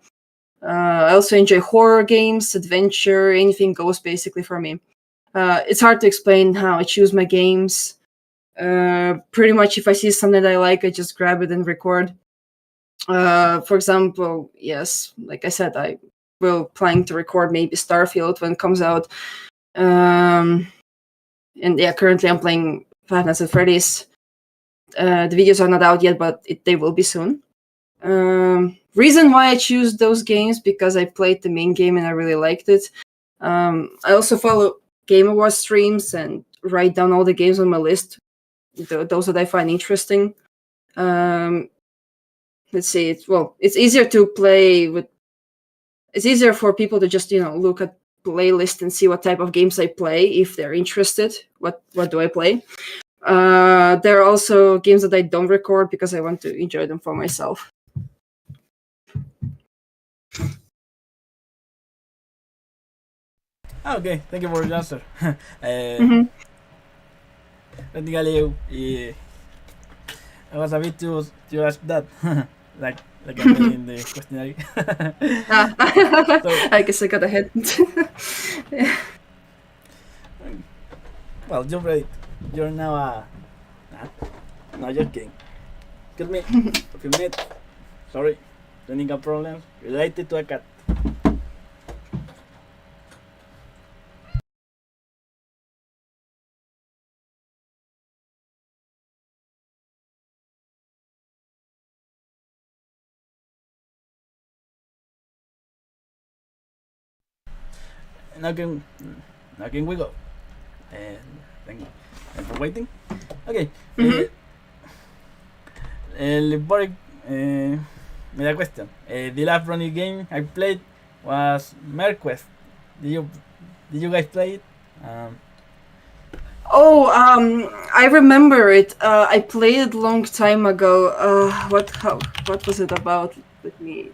I also enjoy horror games, adventure, anything goes basically for me. It's hard to explain how I choose my games. Pretty much, if I see something that I like, I just grab it and record. For example, yes, like I said, I will plan to record maybe Starfield when it comes out. And yeah, currently I'm playing Five Nights at Freddy's. The videos are not out yet, but they will be soon. Reason why I choose those games, because I played the main game and I really liked it. I also follow Game Awards streams and write down all the games on my list, those that I find interesting. Let's see. It's easier to play with. It's easier for people to just look at playlist and see what type of games I play if they're interested. What do I play? There are also games that I don't record because I want to enjoy them for myself. Okay, thank you for your answer. Mm-hmm. Technically, I was a bit to ask that, like I made in the questionnaire. So, I guess I got ahead. Yeah. well, you're ready. You're now a. No, just kidding. Excuse me, a few minutes. Sorry, technical problems related to a cat. Now can we go? And thank for waiting. Okay. Mhm. Boric made a question. The last running game I played was Merquest. Did you guys play it? Oh, I remember it. I played it long time ago. What was it about? Let me.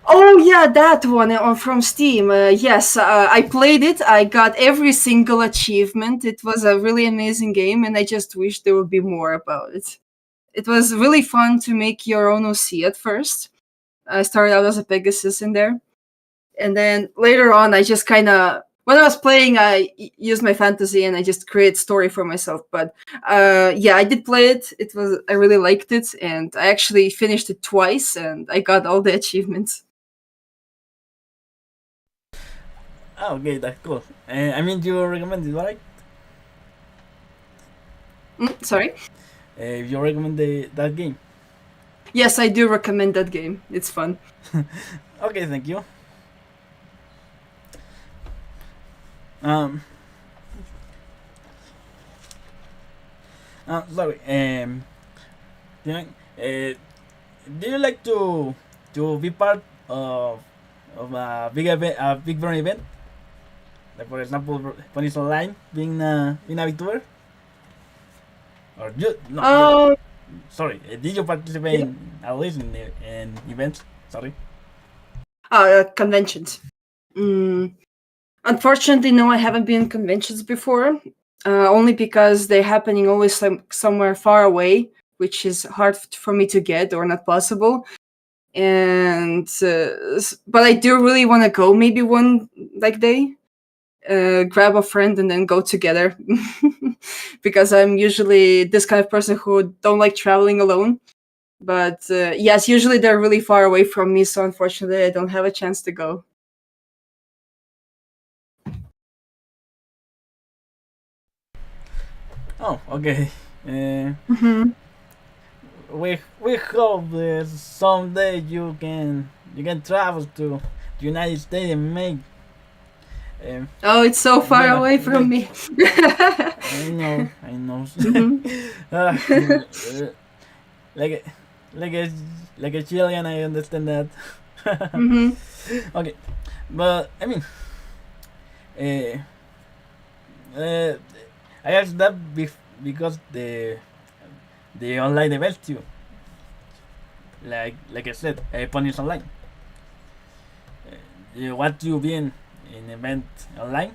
Oh yeah, that one from Steam. Yes, I played it. I got every single achievement. It was a really amazing game, and I just wish there would be more about it. It was really fun to make your own OC at first. I started out as a Pegasus in there, and then later on, I just kind of when I was playing, used my fantasy and I just create story for myself. But yeah, I did play it. I really liked it, and I actually finished it twice, and I got all the achievements. Oh, okay, that's cool. I mean, you recommend it, right? Sorry. You recommend that game. Yes, I do recommend that game. It's fun. Okay, thank you. Um, sorry. You know, do you like to be part of a big event, a big brand event? Like for example, Ponies Online being a Vtuber? Or you no? Um, Sorry, did you participate yeah. in at least in events? Sorry. Conventions. Unfortunately, no, I haven't been in conventions before. Only because they're happening always somewhere far away, which is hard for me to get or not possible. And but I do really want to go. Maybe one like day, grab a friend and then go together. Because I'm usually this kind of person who don't like traveling alone. But yes, usually they're really far away from me, so unfortunately, I don't have a chance to go. Oh, okay. Uh, Hmm. we hope that someday you can travel to the United States and um, Oh, it's so far make a away from make. me. I know. Hmm. uh, like a, like a like a Chilean, I understand that. Hmm. Okay, but I mean, uh, uh, I asked that because the online events too. Like I said, Ponies Online. You want to be in event online?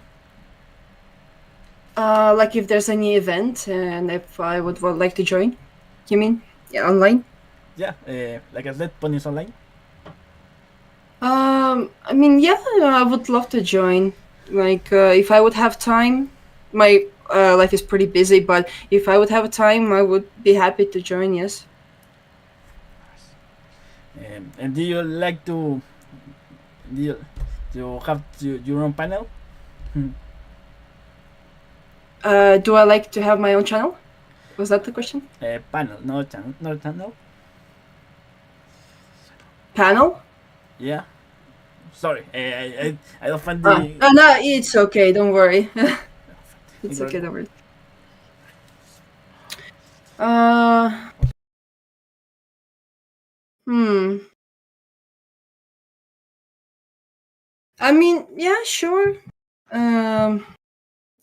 Like if there's any event and if I would like to join, you mean? Yeah, online? Yeah, like I said, Ponies Online. I mean, yeah, I would love to join. Like, if I would have time, my life is pretty busy, but if I would have time, I would be happy to join, yes. And do you like do you, to have your own panel? Do I like to have my own channel? Was that the question? Panel, no channel, no channel. Panel? Yeah. Sorry, I don't find the. Oh, no, it's okay, don't worry. It's okay, don't worry. Uh, hmm. I mean, yeah, sure. Um,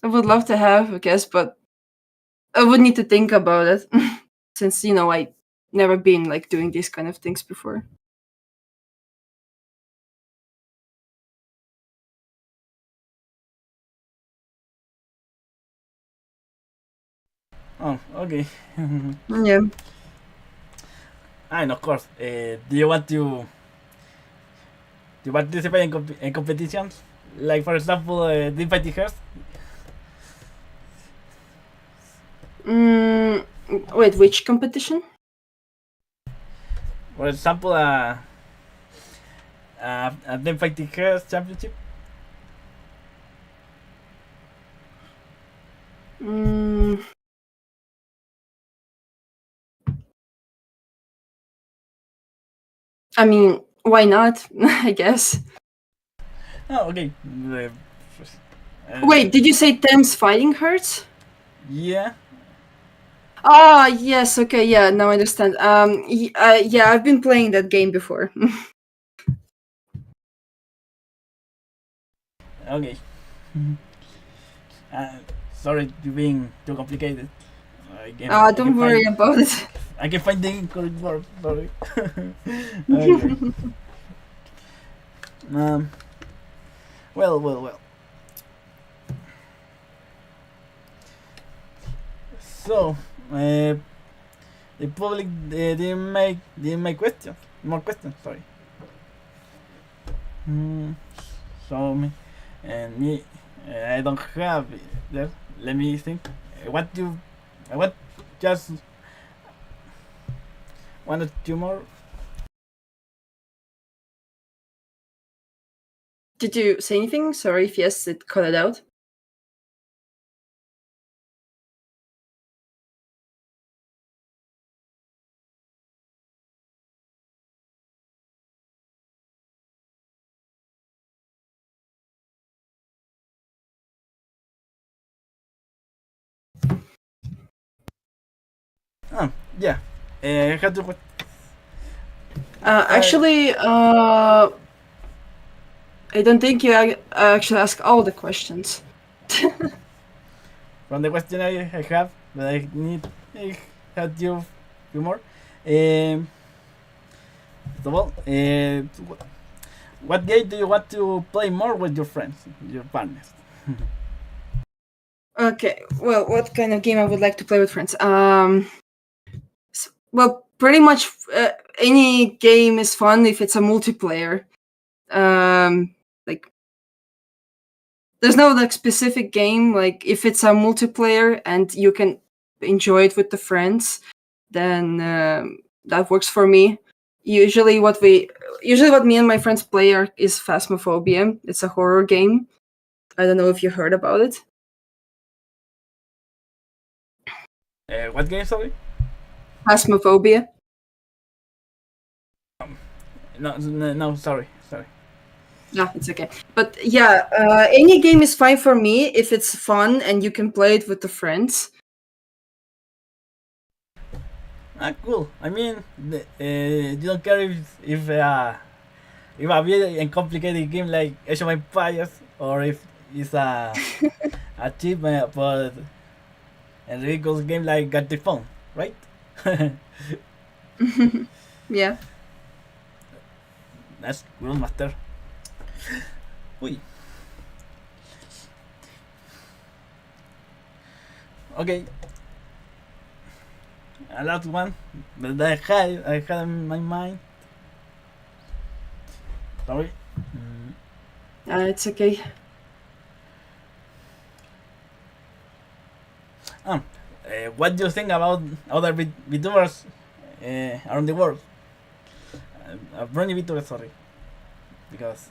I would love to have, I guess, but I would need to think about it since I never been like doing these kind of things before. Oh, okay. Yeah. And of course, do you want to participate in competitions? Like for example, Deep Fighting Hearts. Mm, wait, which competition? For example, a Deep Fighting Hearts championship. Mm, I mean, why not? I guess. Oh, okay. Wait, did you say Thames Fighting Hurts? Yeah. Ah, yes. Okay, yeah. Now I understand. Yeah, I've been playing that game before. Okay. Uh, sorry to being too complicated. I can Don't worry find about it. I can find the incorrect word. Sorry. Okay. Um. Well. So, the public didn't make questions. More questions. Sorry. Hmm. So me and me, I don't have it there. Let me think. I want just one or two more. did you say anything? Sorry if yes, it cut it out. Yeah. How to Actually, I don't think you actually ask all the questions. from the question I have, but I had you few more. First of all, what game do you want to play more with your friends, your partners? Okay, well, what kind of game I would like to play with friends? Well, pretty much any game is fun if it's a multiplayer. Like, there's no like specific game. Like, if it's a multiplayer and you can enjoy it with the friends, then that works for me. Usually, what me and my friends play is Phasmophobia. It's a horror game. I don't know if you heard about it. What game, sorry? Phasmophobia. No, sorry. No, it's okay. But yeah, any game is fine for me if it's fun and you can play it with the friends. Cool. I mean, you don't care if a very complicated game like Age of Empires or if it's a cheap but and ridiculous game like Got the Phone, right? Yeah. That's cool, master. Uy. Okay. A last one that I had in my mind. Sorry. It's okay. What do you think about other VTubers around the world? Brony VTubers, sorry. Because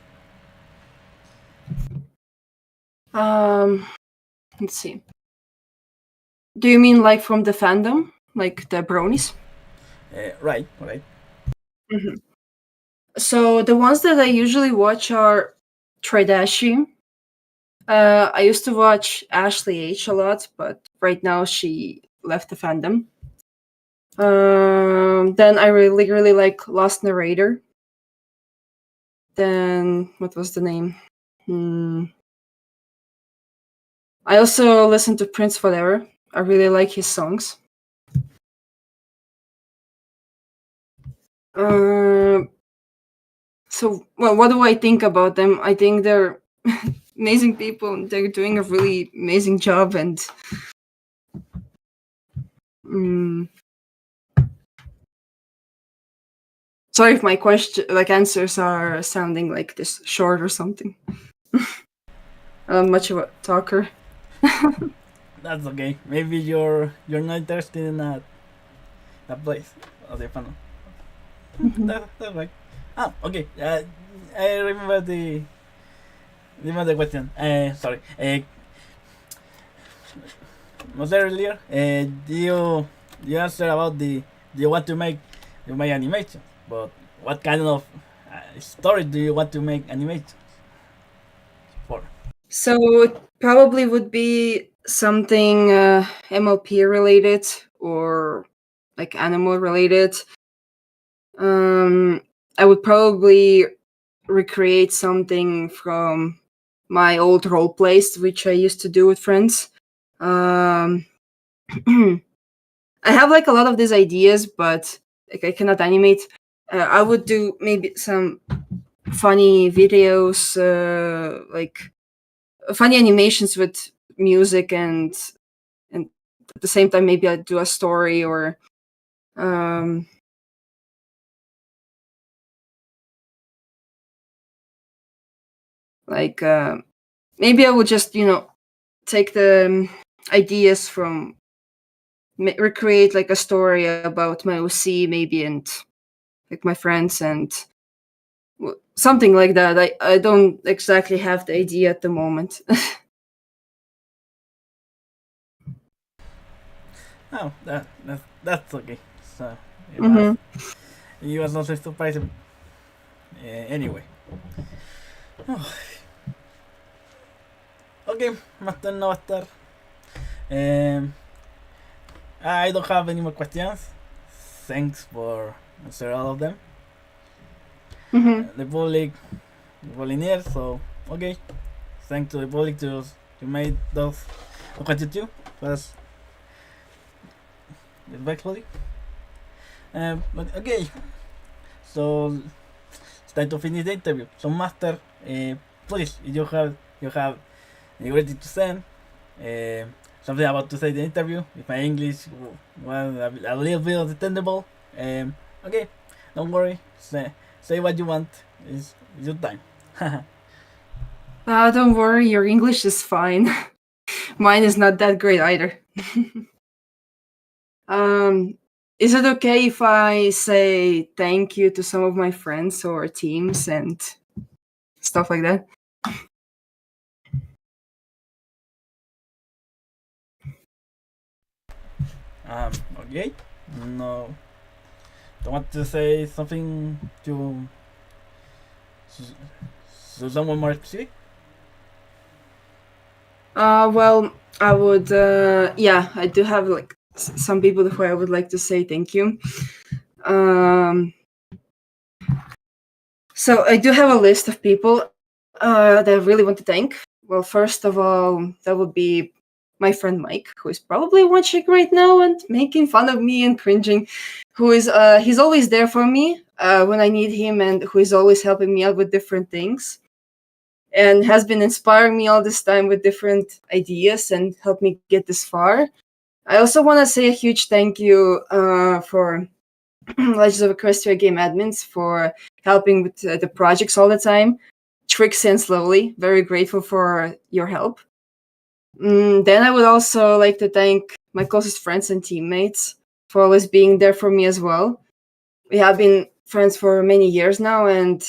Let's see. Do you mean like from the fandom, like the bronies? right. Mm-hmm. So the ones that I usually watch are Tridashi. I used to watch Ashley H a lot, but right now she left the fandom. Then I really like Lost Narrator. Then what was the name? I also listen to Prince Forever. I really like his songs. So, well, what do I think about them? I think they're amazing people. They're doing a really amazing job, and sorry if my answers are sounding like this short or something. I'm much of a talker. That's okay. Maybe you're not interested in that place of the fandom. That's right. Okay. I remember the question. Sorry. Was there earlier? You answer about do you want to make animation? But what kind of story do you want to make animation for? So it probably would be something MLP related or like animal related. I would probably recreate something from my old role plays, which I used to do with friends. I have like a lot of these ideas, but like I cannot animate. I would do maybe some funny videos, like funny animations with music, and at the same time maybe I'd do a story or like maybe I would just take the ideas from recreate like a story about my OC maybe and like my friends, and something like that. I don't exactly have the idea at the moment. Oh, that's okay. So Mhm. it was not a surprise. Anyway. Okay, más turn no va a estar. Um, I don't have any more questions. Thanks for answering all of them. Mhm. The public volunteer, so okay. Thanks to the public to make those questions too. Was respectfully. But okay, so it's time to finish the interview. So master, please, you have ready to send something about to say the interview. If my English was a little bit understandable, okay, don't worry. Say what you want. It's your time. Don't worry, your English is fine. Mine is not that great either. Is it okay if I say thank you to some of my friends or teams and stuff like that? Okay. No, don't want to say something to someone more specific. Well, I would. Yeah, I do have like some people who I would like to say thank you. So I do have a list of people that I really want to thank. Well, first of all, that would be my friend Mike, who is probably watching right now and making fun of me and cringing. Who is he's always there for me when I need him, and who is always helping me out with different things, and has been inspiring me all this time with different ideas and helped me get this far. I also want to say a huge thank you for Legends of Equestria game admins for helping with the projects all the time. Trixie and Slowly, very grateful for your help. Then I would also like to thank my closest friends and teammates for always being there for me as well. We have been friends for many years now, and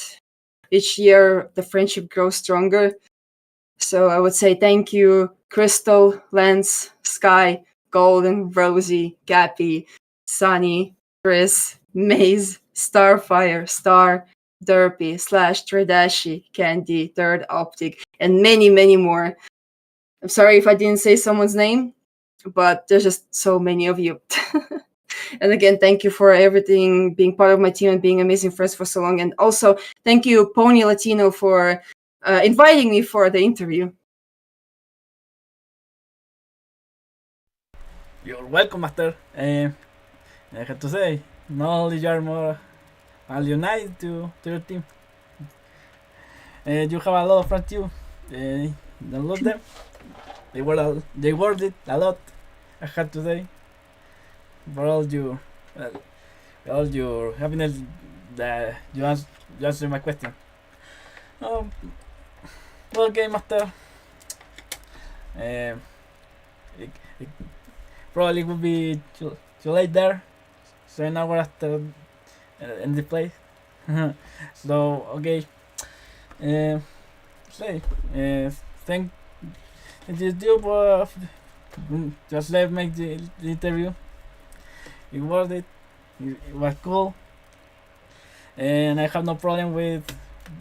each year the friendship grows stronger. So I would say thank you, Crystal, Lance, Sky, Golden, Rosie, Gappy, Sunny, Chris, Maze, Starfire, Star, Derpy, Slash, Tradashi, Candy, Third Optic, and many, many more. I'm sorry if I didn't say someone's name, but there's just so many of you. And again, thank you for everything, being part of my team and being amazing friends for so long. And also, thank you, Pony Latino, for inviting me for the interview. You're welcome, master. I have to say, not only you are more united to your team, you have a lot of friends too. Don't lose them. They worth it a lot. I have to say, for all your happiness that you answer my question. Um, okay, master. Uh, it, it probably will be too late there. So an hour after in the place. So okay. Uh, say thank you for just let make the interview. It worth it. It was cool, and I have no problem with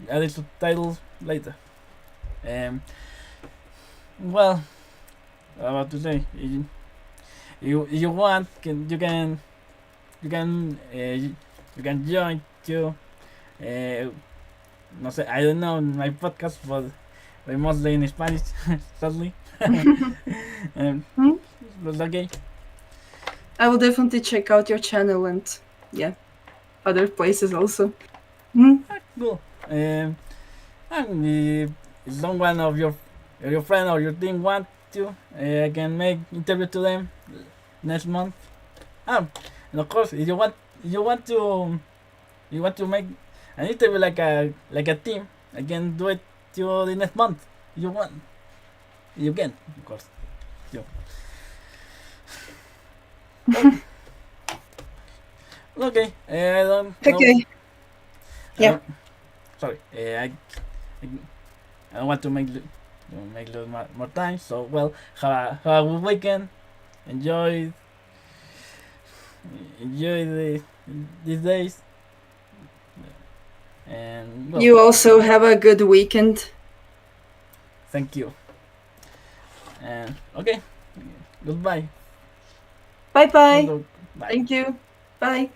adding subtitles later. Um, well, about to say, if you want, you can you can join too. No sé, I don't know my podcast, but mostly in Spanish, sadly. But okay. I will definitely check out your channel and yeah, other places also. Mm. Cool. And if someone of your friend or your team want to, I can make interview to them next month. And of course, if you want to make an interview like a team, I can do it to the next month. If you want, you can, of course. You. Okay. I don't know. Okay. Yeah. sorry, I don't want to make lose more time. So well, have a good weekend. Enjoy these days. And well, You also have a good weekend. thank you. And okay, goodbye. Bye bye. Bye. Thank you. Bye.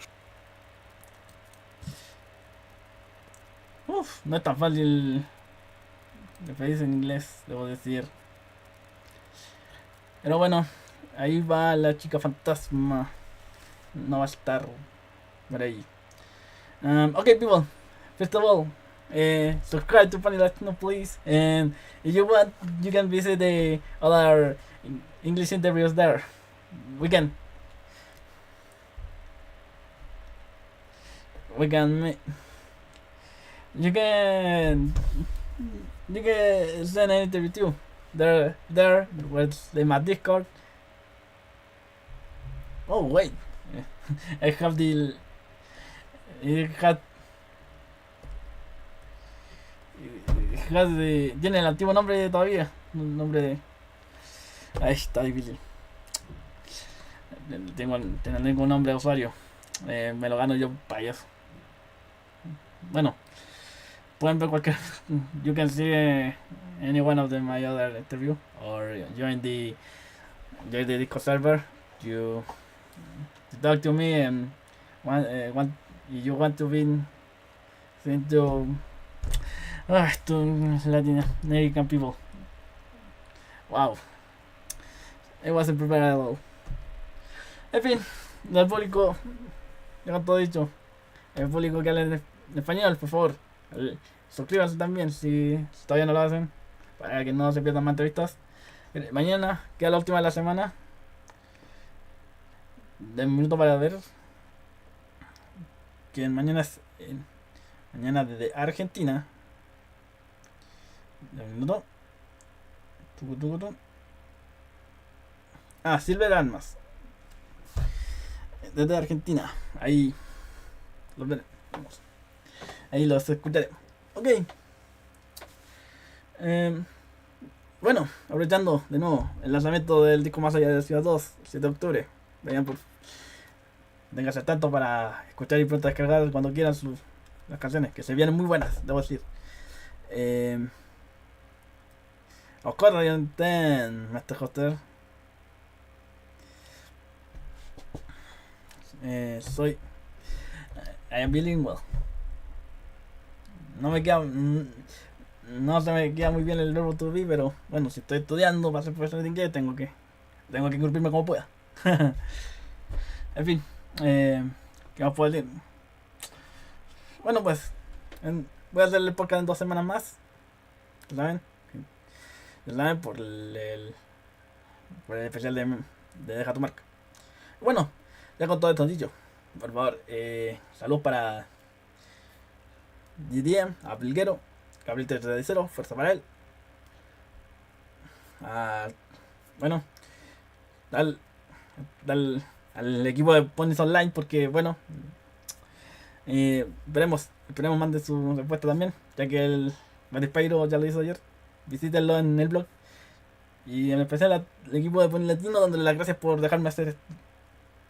Uf, no es tan fácil despedirse en inglés, debo decir. Pero bueno, ahí va la chica fantasma. No va a estar por ahí. Okay, people. First of all, subscribe to Funny Latino, please. And if you want, you can visit the other English interviews there. We can you can send an interview too. There with my Discord. Oh wait, I have the tiene el antiguo nombre todavía, un nombre de. Ahí está difícil. Tengo ningún nombre de usuario. Me lo gano yo payaso. Bueno, pueden ver cualquier. You can see any one of my other interview or join the Discord server. You talk to me and want if you want to be into to Latin American people. Wow, I wasn't prepared at all. En fin, el público, ya con todo dicho, el público que habla en español, por favor, suscríbanse también si todavía no lo hacen, para que no se pierdan más entrevistas. Mañana queda la última de la semana. De un minuto para ver que mañana es mañana desde Argentina. De un minuto. Silver Almas desde Argentina. Ahí los veremos. Ahí los escucharemos. Ok. Bueno, aprovechando de nuevo el lanzamiento del disco Más Allá de la Ciudad 2, 7 de octubre. Vayan por. Ténganse tanto para escuchar y pronto descargar cuando quieran las canciones, que se vienen muy buenas, debo decir. Oscar Ten, Master Hoster. Soy. I am bilingual. No se me queda muy bien el verbo to be, pero bueno, si estoy estudiando para ser profesor de inglés, tengo que incurrirme como pueda. En fin, ¿qué más puedo decir? Bueno, pues voy a hacer el podcast en 2 semanas más. ¿Saben? Por el especial de Deja tu marca. Bueno, ya con todo esto dicho, por favor, salud para GDM, Apilguero, Gabriel 330, fuerza para él. Bueno, al equipo de Ponies Online, porque bueno, esperemos mande su respuesta también, ya que el Mario Spyro ya lo hizo ayer. Visítenlo en el blog. Y en especial al equipo de Pony Latino, dándole las gracias por dejarme hacer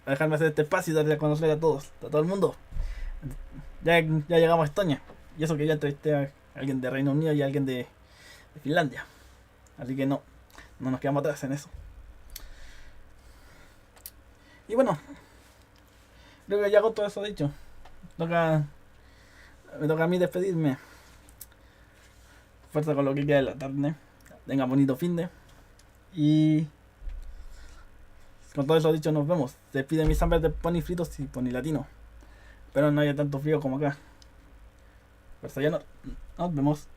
este espacio y darle a conocer a todo el mundo. Ya llegamos a Estonia, y eso que ya entrevisté a alguien de Reino Unido y a alguien de Finlandia, así que no nos quedamos atrás en eso. Y bueno, creo que ya con todo eso dicho, me toca a mí despedirme. Fuerza con lo que queda de la tarde. Tenga bonito finde. Y con todo eso dicho, nos vemos. Se despide mis Amber de Pony Fritos y Pony Latino. Pero no haya tanto frío como acá. Fuerza, ya nos vemos.